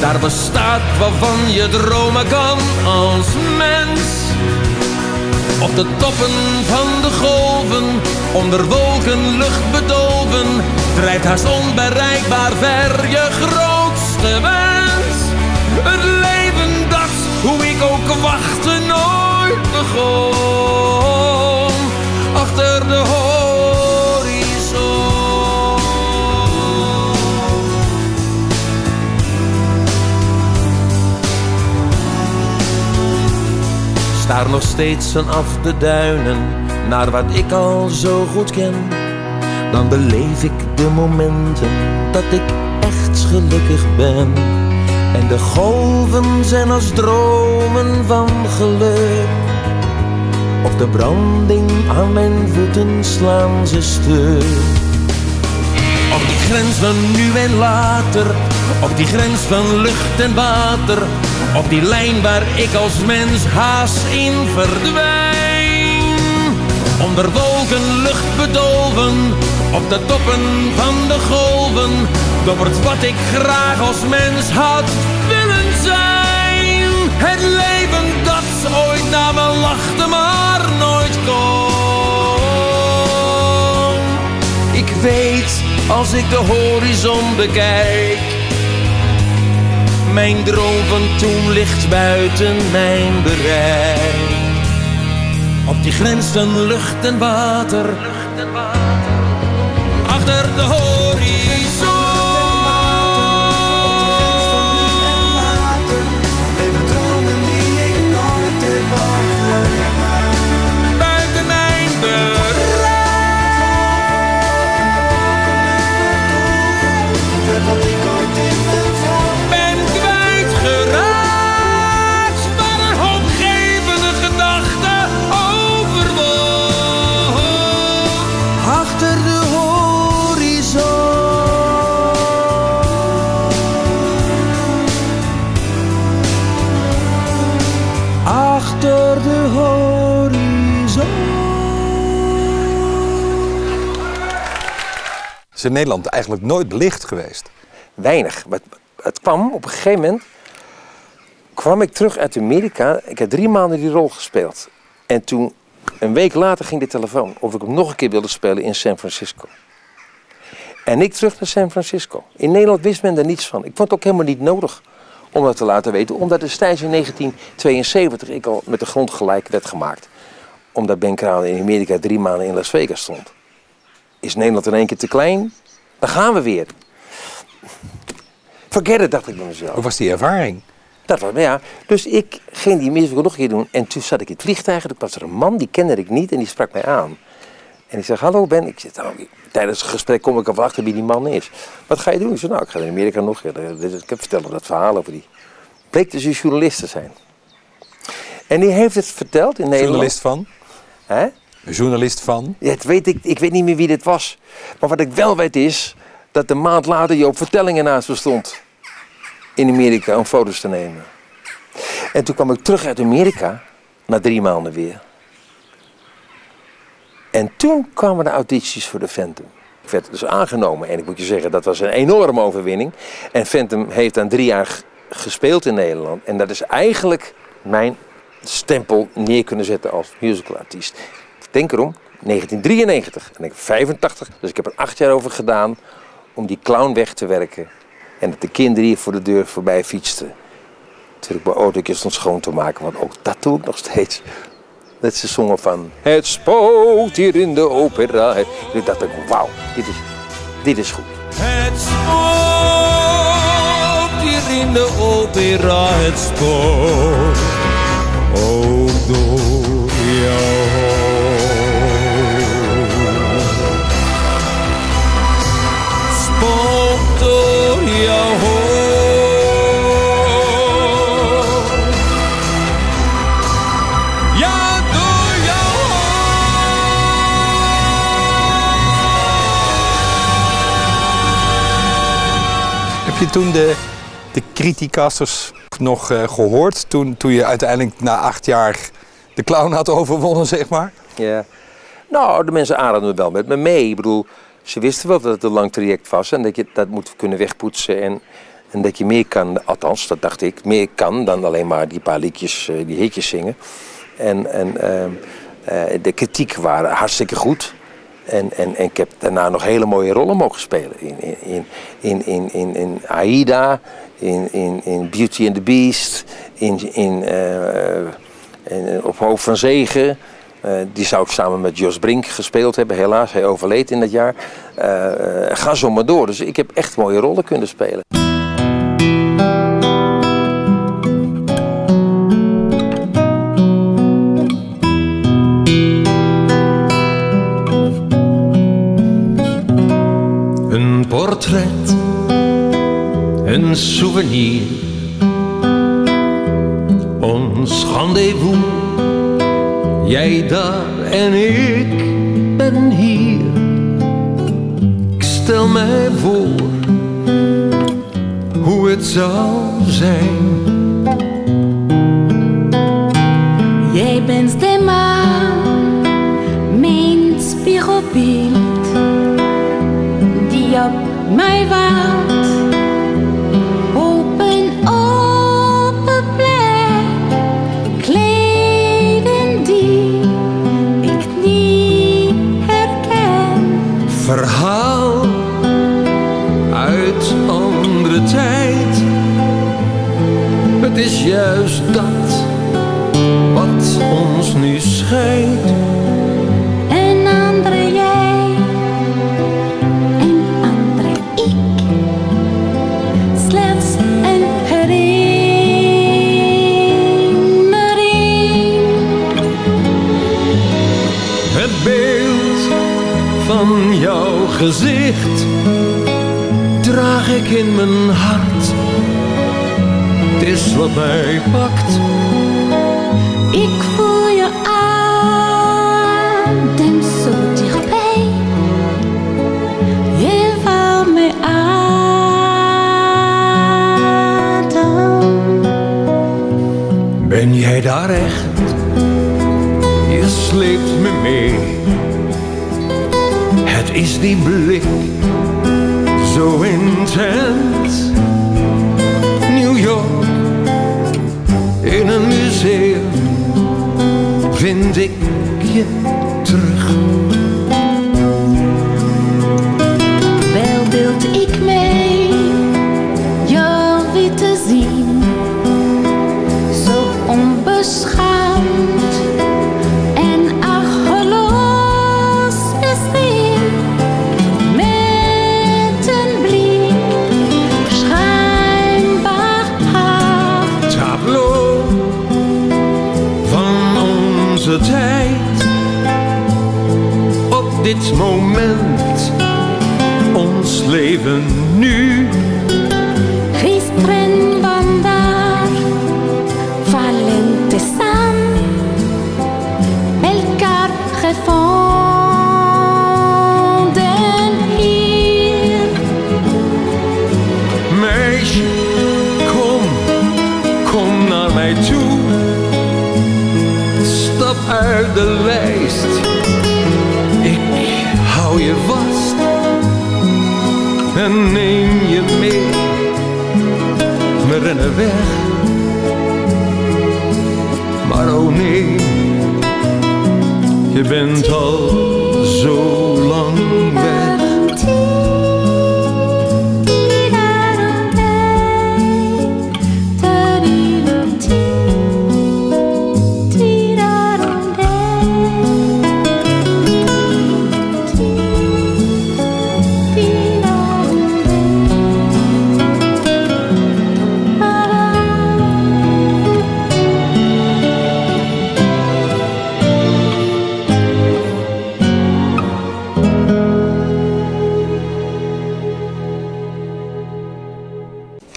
Daar bestaat waarvan je dromen kan als mens. Op de toppen van de golven, onder wolken lucht bedolven, drijft haast onbereikbaar ver je grootste wens. Het leven dat, hoe ik ook wachtte, nooit begon. Achter de horizon. staar nog steeds vanaf de duinen naar wat ik al zo goed ken. Dan beleef ik de momenten dat ik echt gelukkig ben. En de golven zijn als dromen van geluk. Op de branding aan mijn voeten slaan ze stuk. Op die grens van nu en later, op die grens van lucht en water, op die lijn waar ik als mens haast in verdwijn. Onder wolken, lucht bedolven, op de toppen van de golven, dobbert wat ik graag als mens had willen zijn. Het leven dat ooit naar me lachte, maar nooit kon. Ik weet, als ik de horizon bekijk, mijn droom van toen ligt buiten mijn bereik. Op die grens van lucht en water, achter de horizon. Leven dromen die ik nooit heb gehad. Buiten mijn bereik. Wat ik ooit in mijn droom Ben kwijtgeraakt, maar een hoopgevende gedachte overwoog. achter de horizon. Achter de horizon. Is in Nederland eigenlijk nooit belicht geweest. Weinig. Maar het kwam op een gegeven moment. Kwam ik terug uit Amerika. Ik heb 3 maanden die rol gespeeld. En toen, een week later, ging de telefoon of ik hem nog een keer wilde spelen in San Francisco. En ik terug naar San Francisco. In Nederland wist men er niets van. Ik vond het ook helemaal niet nodig om dat te laten weten. Omdat destijds in 1972 ik al met de grond gelijk werd gemaakt. Omdat Ben Crowley in Amerika 3 maanden in Las Vegas stond. Is Nederland in één keer te klein? Dan gaan we weer. Forget it, dacht ik bij mezelf. Hoe was die ervaring? Dat was, ja. Dus ik ging die musical nog een keer doen. En toen zat ik in het vliegtuig. En toen was er een man, die kende ik niet. En die sprak mij aan. En ik zeg, hallo Ben. Ik zeg, nou, tijdens het gesprek kom ik al achter wie die man is. Wat ga je doen? Ik zeg, nou, ik ga in Amerika nog. Ik heb verteld dat verhaal over die. Bleek dus een journalist te zijn. En die heeft het verteld in Nederland. Journalist van? Hè? Een journalist van? Ja, het weet ik weet niet meer wie dit was. Maar wat ik wel weet is dat een maand later Joop Vertellingen naast me stond. In Amerika om foto's te nemen. En toen kwam ik terug uit Amerika. Na 3 maanden weer. En toen kwamen de audities voor de Phantom. Ik werd dus aangenomen. En ik moet je zeggen, dat was een enorme overwinning. En Phantom heeft dan 3 jaar gespeeld in Nederland. En dat is eigenlijk mijn stempel neer kunnen zetten als musicalartiest. Denk erom, 1993 en ik 85. Dus ik heb er 8 jaar over gedaan om die clown weg te werken. En dat de kinderen hier voor de deur voorbij fietsten. Terwijl ik mijn autootje stond schoon te maken. Want ook dat doe ik nog steeds. Dat ze zongen van... Het spookt hier in de opera. En ik dacht, wauw, dit is goed. Het spookt hier in de opera, het spookt ook door jou. Spookt door jou. Ja, door jou. Heb je toen de criticasters nog gehoord? Toen je uiteindelijk na 8 jaar de clown had overwonnen, zeg maar? Ja. Nou, de mensen aarden wel met me mee. Ik bedoel, ze wisten wel dat het een lang traject was. En dat je dat moet kunnen wegpoetsen. En dat je meer kan, althans, dat dacht ik, meer kan dan alleen maar die paar liedjes, die hitjes zingen. En de kritiek waren hartstikke goed. En ik heb daarna nog hele mooie rollen mogen spelen. In Aida, in Beauty and the Beast, op Hoofd van Zegen. Die zou ik samen met Jos Brink gespeeld hebben. Helaas, hij overleed in dat jaar. Ga zo maar door. Dus ik heb echt mooie rollen kunnen spelen. portret, een souvenir. Ons rendezvous, jij daar en ik ben hier. Ik stel mij voor hoe het zou zijn. Jij bent de maan, mijn spiegelbeeld, die op mij wacht. Op een open plek, kleden die ik niet herken. Verhaal uit andere tijd. Het is juist dat wat ons nu scheidt. Een andere jij, een andere ik. Slechts een herinnering. Het beeld van jouw gezicht draag ik in mijn hart. Het is wat mij pakt. Ik voel je adem zo dichtbij. Je valt me adem. Ben jij daar echt? Je sleept me mee. Het is die blik, zo intens. New York, in een museum vind ik je terug. Wel beeld ik mij jou weer te zien, zo onbeschaamd en achteloos misschien, met een blik schijnbaar hard. Tableau van onze tijd. Op dit moment, ons leven nu. Gisteren, vandaag, valente samen, elkaar gevonden hier. Meisje, kom naar mij toe. Stap uit de lijst. Ik hou je vast en neem je mee. We rennen weg, maar oh nee, je bent al zo lang weg.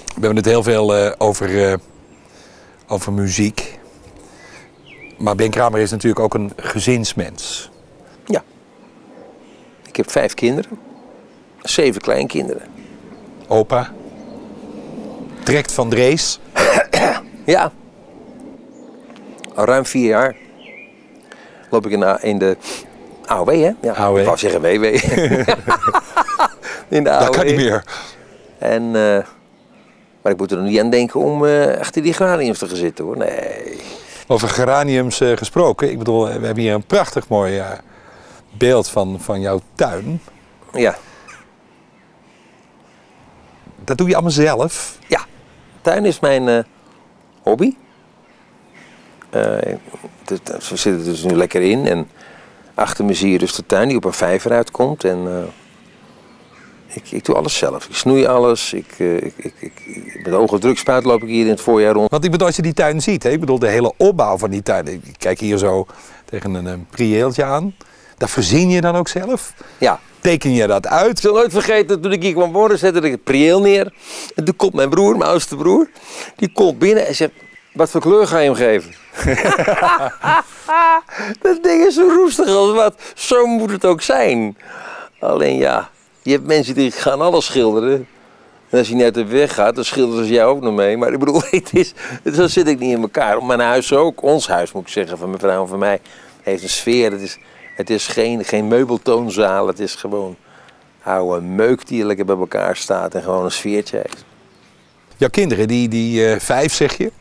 We hebben het heel veel over muziek. Maar Ben Kramer is natuurlijk ook een gezinsmens. Ja. Ik heb 5 kinderen. 7 kleinkinderen. Opa. Direct van Drees. Ja. Al ruim 4 jaar loop ik in de AOW, hè? Ja, AOW. Ik wou zeggen WW. In de AOW. Dat kan niet meer. En, maar ik moet er nog niet aan denken om achter die geraniums te gaan zitten, hoor. Nee. Over geraniums gesproken. Ik bedoel, we hebben hier een prachtig mooi beeld van jouw tuin. Ja. Dat doe je allemaal zelf? Ja. Tuin is mijn hobby. We zitten er dus nu lekker in. En achter me zie je dus de tuin die op een vijver uitkomt. En ik doe alles zelf. Ik snoei alles. Met de ogen drukspuit loop ik hier in het voorjaar rond. Want ik bedoel, als je die tuin ziet, hè, ik bedoel de hele opbouw van die tuin. Ik kijk hier zo tegen een prieeltje aan. Dat verzin je dan ook zelf? Ja, teken je dat uit? Ik zal nooit vergeten, toen ik hier kwam wonen, zette ik het prieel neer. En toen komt mijn broer, mijn oudste broer, die komt binnen en zegt, wat voor kleur ga je hem geven? Dat ding is zo roestig als wat. Zo moet het ook zijn. Alleen ja, je hebt mensen die gaan alles schilderen. En als je net op weg gaat, dan schilderen ze jou ook nog mee. Maar ik bedoel, zo zit ik niet in elkaar. Mijn huis ook, ons huis moet ik zeggen, van mijn vrouw en van mij, heeft een sfeer. Het is geen meubeltoonzaal, het is gewoon oude meuk die lekker bij elkaar staat en gewoon een sfeertje heeft. Jouw kinderen, die 5 zeg je,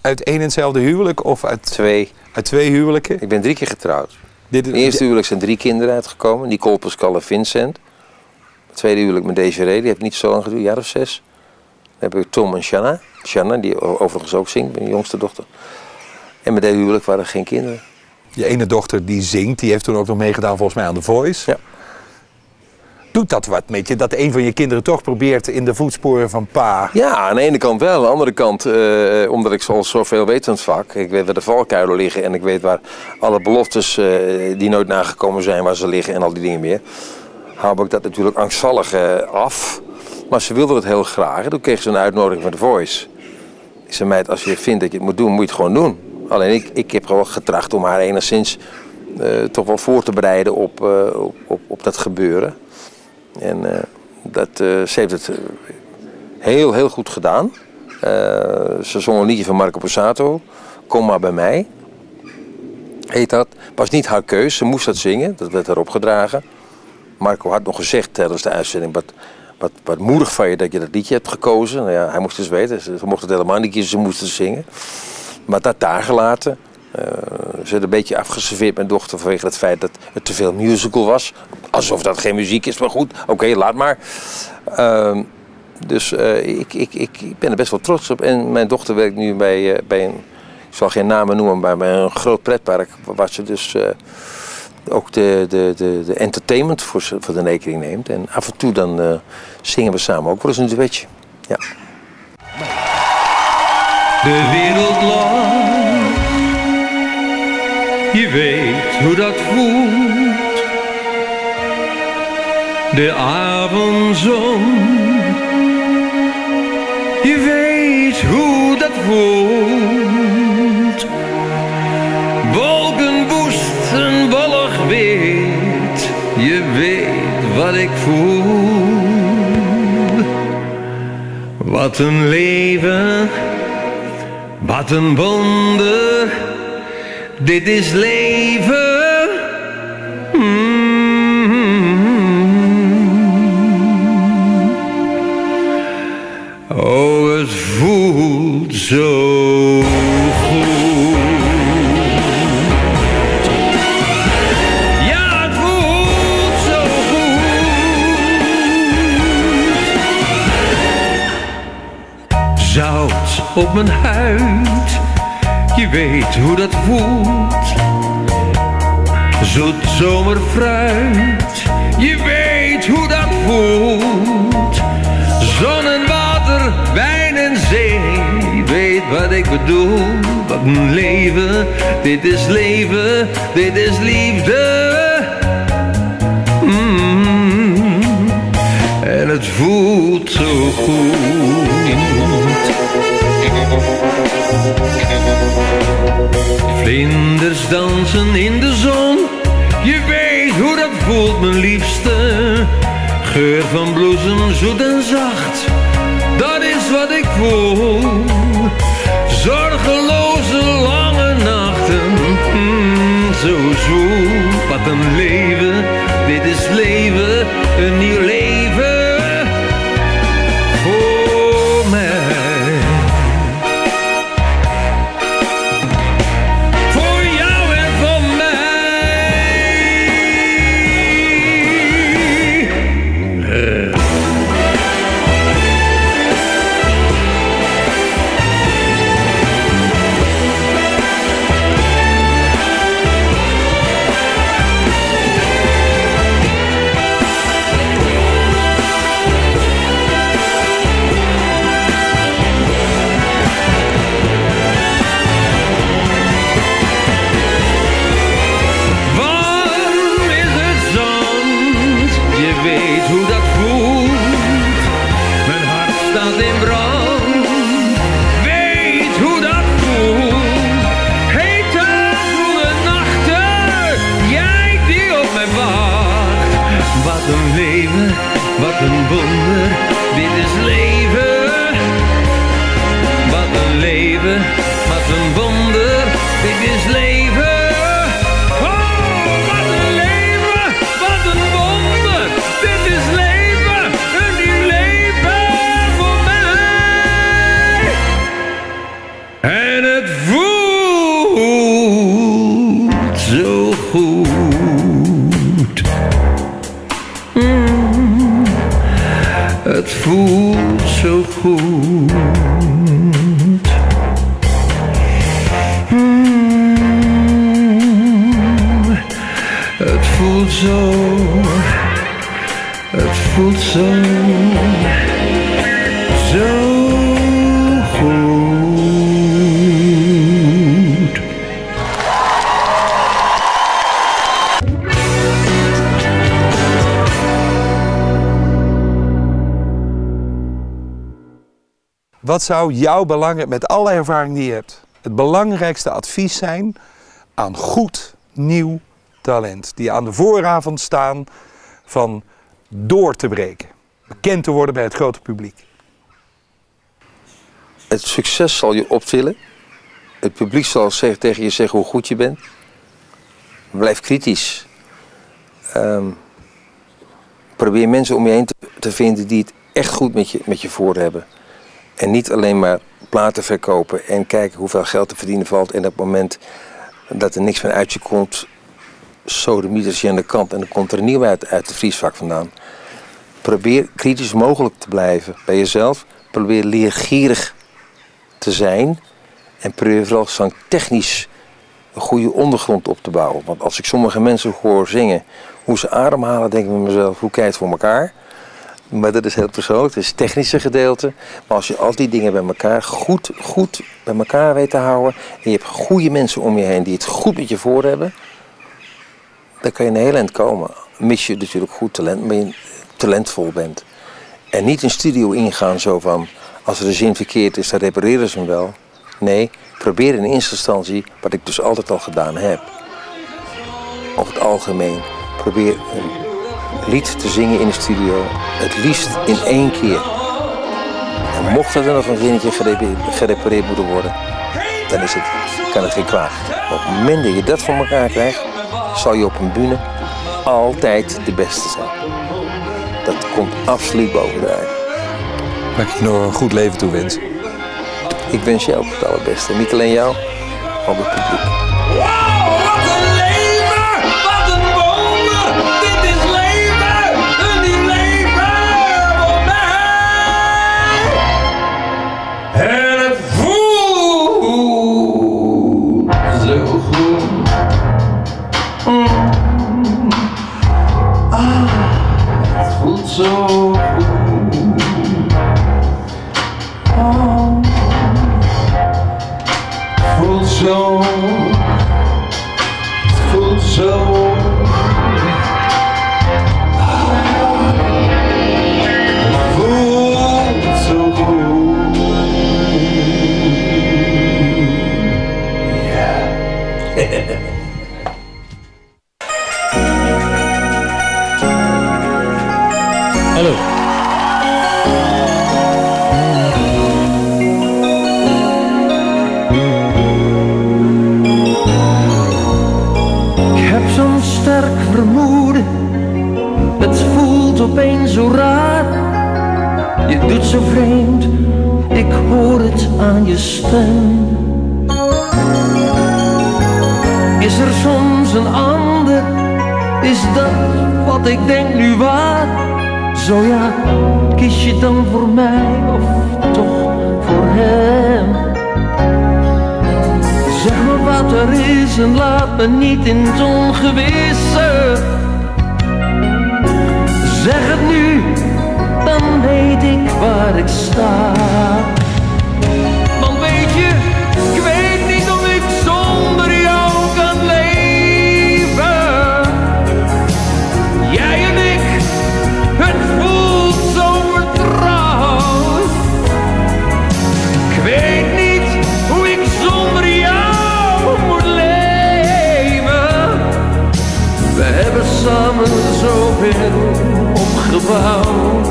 uit één en hetzelfde huwelijk of uit 2. Uit 2 huwelijken? Ik ben 3 keer getrouwd. Dit, In het eerste huwelijk zijn 3 kinderen uitgekomen. Nicole, Pascal en Vincent. Het tweede huwelijk met Desiree, die heeft niet zo lang geduurd, een jaar of 6. Dan heb ik Tom en Shanna. Shanna, die overigens ook zingt, mijn jongste dochter. En met dit huwelijk waren er geen kinderen. Je ene dochter die zingt, die heeft toen ook nog meegedaan volgens mij aan The Voice. Ja. Doet dat wat met je, dat een van je kinderen toch probeert in de voetsporen van pa? Ja, aan de ene kant wel. Aan de andere kant, omdat ik al zoveel weet van het vak. Ik weet waar de valkuilen liggen en ik weet waar alle beloftes die nooit nagekomen zijn, waar ze liggen en al die dingen meer. Hou ik dat natuurlijk angstvallig af. Maar ze wilde het heel graag. En toen kreeg ze een uitnodiging van The Voice. Ik zei, meid, als je vindt dat je het moet doen, moet je het gewoon doen. Alleen ik heb gewoon getracht om haar enigszins toch wel voor te bereiden op dat gebeuren. En ze heeft het heel, heel goed gedaan. Ze zong een liedje van Marco Borsato. Kom maar bij mij. Heet dat. Was niet haar keus. Ze moest dat zingen. Dat werd haar opgedragen. Marco had nog gezegd tijdens de uitzending. Wat moedig van je dat je dat liedje hebt gekozen. Nou ja, hij moest dus weten. Ze mocht het helemaal niet kiezen. Ze moest het zingen. Maar dat daar gelaten. Ze had een beetje afgeserveerd mijn dochter vanwege het feit dat het te veel musical was. Alsof dat geen muziek is, maar goed. Oké, laat maar. Dus ik ben er best wel trots op. En mijn dochter werkt nu bij een, ik zal geen namen noemen, maar bij een groot pretpark. Waar ze dus ook de entertainment voor de rekening neemt. En af en toe dan zingen we samen ook wel eens een duetje. Ja. De wereld lang, je weet hoe dat voelt. De avondzon, je weet hoe dat voelt. Wolken woest en wollig wit, je weet wat ik voel. Wat een leven, wat een wonder, dit is leven. Oh, het voelt zo goed. Ja, het voelt zo goed. Zout op mijn huid, je weet hoe dat voelt. Zoet zomerfruit, je weet hoe dat voelt. Zon en water, wijn en zee, je weet wat ik bedoel. Wat een leven, dit is leven, dit is liefde. En het voelt zo goed. Vlinders dansen in de zon, je weet hoe dat voelt mijn liefste. Geur van bloesem, zoet en zacht, dat is wat ik voel. Zorgeloze lange nachten, zo zwoel. Wat een leven, dit is leven, een nieuw leven voor mij. een wonder, dit is leven. Wat een leven, wat een wonder, dit is leven. Oh, wat een leven, wat een wonder, dit is leven. Een nieuw leven voor mij. En het voelt zo goed. Het voelt zo goed. Het voelt zo. Het voelt zo. Zo goed. Wat zou jouw met alle ervaring die je hebt, het belangrijkste advies zijn aan goed nieuw talent? Die aan de vooravond staan van door te breken, bekend te worden bij het grote publiek. Het succes zal je optillen. Het publiek zal tegen je zeggen hoe goed je bent. Blijf kritisch. Probeer mensen om je heen te vinden die het echt goed met je voor hebben. En niet alleen maar platen verkopen en kijken hoeveel geld te verdienen valt. En op het moment dat er niks van uit je komt, sodemieters je aan de kant en dan komt er nieuw uit de vriesvak vandaan. Probeer kritisch mogelijk te blijven bij jezelf. Probeer leergierig te zijn. En probeer vooral zangtechnisch een goede ondergrond op te bouwen. Want als ik sommige mensen hoor zingen hoe ze ademhalen, denk ik bij mezelf, hoe kijk je het voor elkaar? Maar dat is heel persoonlijk, het is het technische gedeelte. Maar als je al die dingen bij elkaar goed bij elkaar weet te houden en je hebt goede mensen om je heen die het goed met je voor hebben, dan kan je een heel eind komen. Mis je natuurlijk goed talent, maar je talentvol bent. En niet een studio ingaan zo van, als er de zin verkeerd is, dan repareren ze hem wel. Nee, probeer in eerste instantie, wat ik dus altijd al gedaan heb. Over het algemeen, probeer een lied te zingen in de studio, het liefst in 1 keer. En mocht er nog een zinnetje gerepareerd moeten worden, dan kan het geen kwaad. Op het moment dat je dat voor elkaar krijgt, zal je op een bühne altijd de beste zijn. Dat komt absoluut bovendrijven. Mag ik je nog een goed leven toewensen? Ik wens je ook het allerbeste. Niet alleen jou, maar ook het publiek. Wow, wat een leven! Wat een wonder! Dit is leven! Een nieuw leven voor mij! En het voelt zo goed. Het voelt zo goed. Voelt zo, het voelt zo. Het voelt zo goed. Ja. Hallo. Sterk vermoeden, het voelt opeens zo raar. Je doet zo vreemd, ik hoor het aan je stem. Is er soms een ander, is dat wat ik denk nu waar? Zo ja, kies je dan voor mij of toch voor hem? Zeg me wat er is en laat me niet in het ongewisse. Zeg het nu, dan weet ik waar ik sta. Want weet je, ik weet niet of ik zonder jou kan leven. Jij en ik, het voelt zo vertrouwd. Ik weet niet hoe ik zonder jou moet leven. We hebben samen zoveel opgebouwd.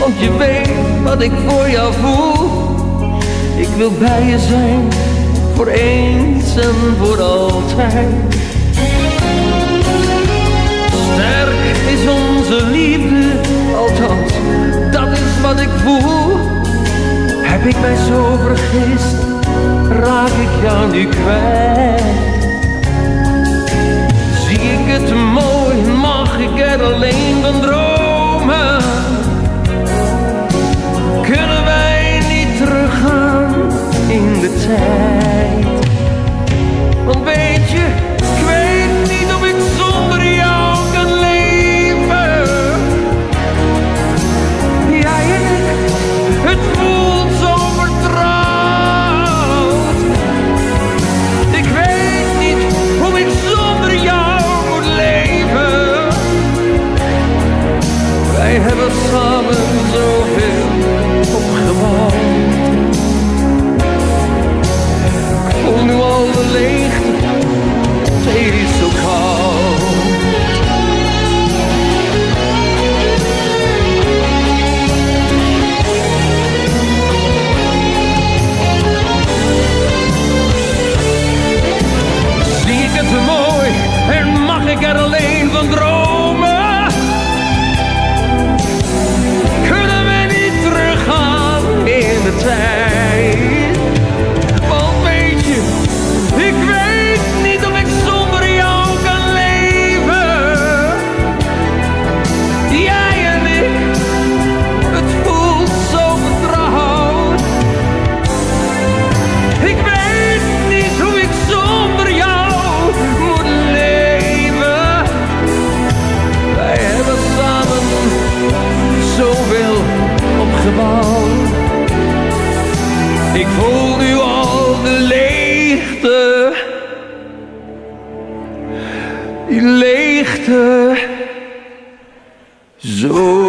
Want je weet wat ik voor jou voel. Ik wil bij je zijn, voor eens en voor altijd. Sterk is onze liefde, althans, dat is wat ik voel. Heb ik mij zo vergist, raak ik jou nu kwijt. Zie ik het mooi, mag ik er alleen van dromen. Kunnen wij niet teruggaan in de tijd? Want weet je, ik weet niet of ik zonder jou kan leven. Jij en ik, het voelt zo vertrouwd. Ik weet niet hoe ik zonder jou moet leven. Wij hebben samen zoveel opgebouwd. Ik voel nu al de leegte, het is zo koud. Zie ik het mooi en mag ik er alleen van dromen? Kunnen we niet teruggaan in de tijd? Want weet je, ik weet niet of ik zonder jou kan leven. Jij en ik, het voelt zo vertrouwd. Ik weet niet hoe ik zonder jou moet leven. Wij hebben samen zoveel opgebouwd. Ik voel nu al de leegte. Die leegte zo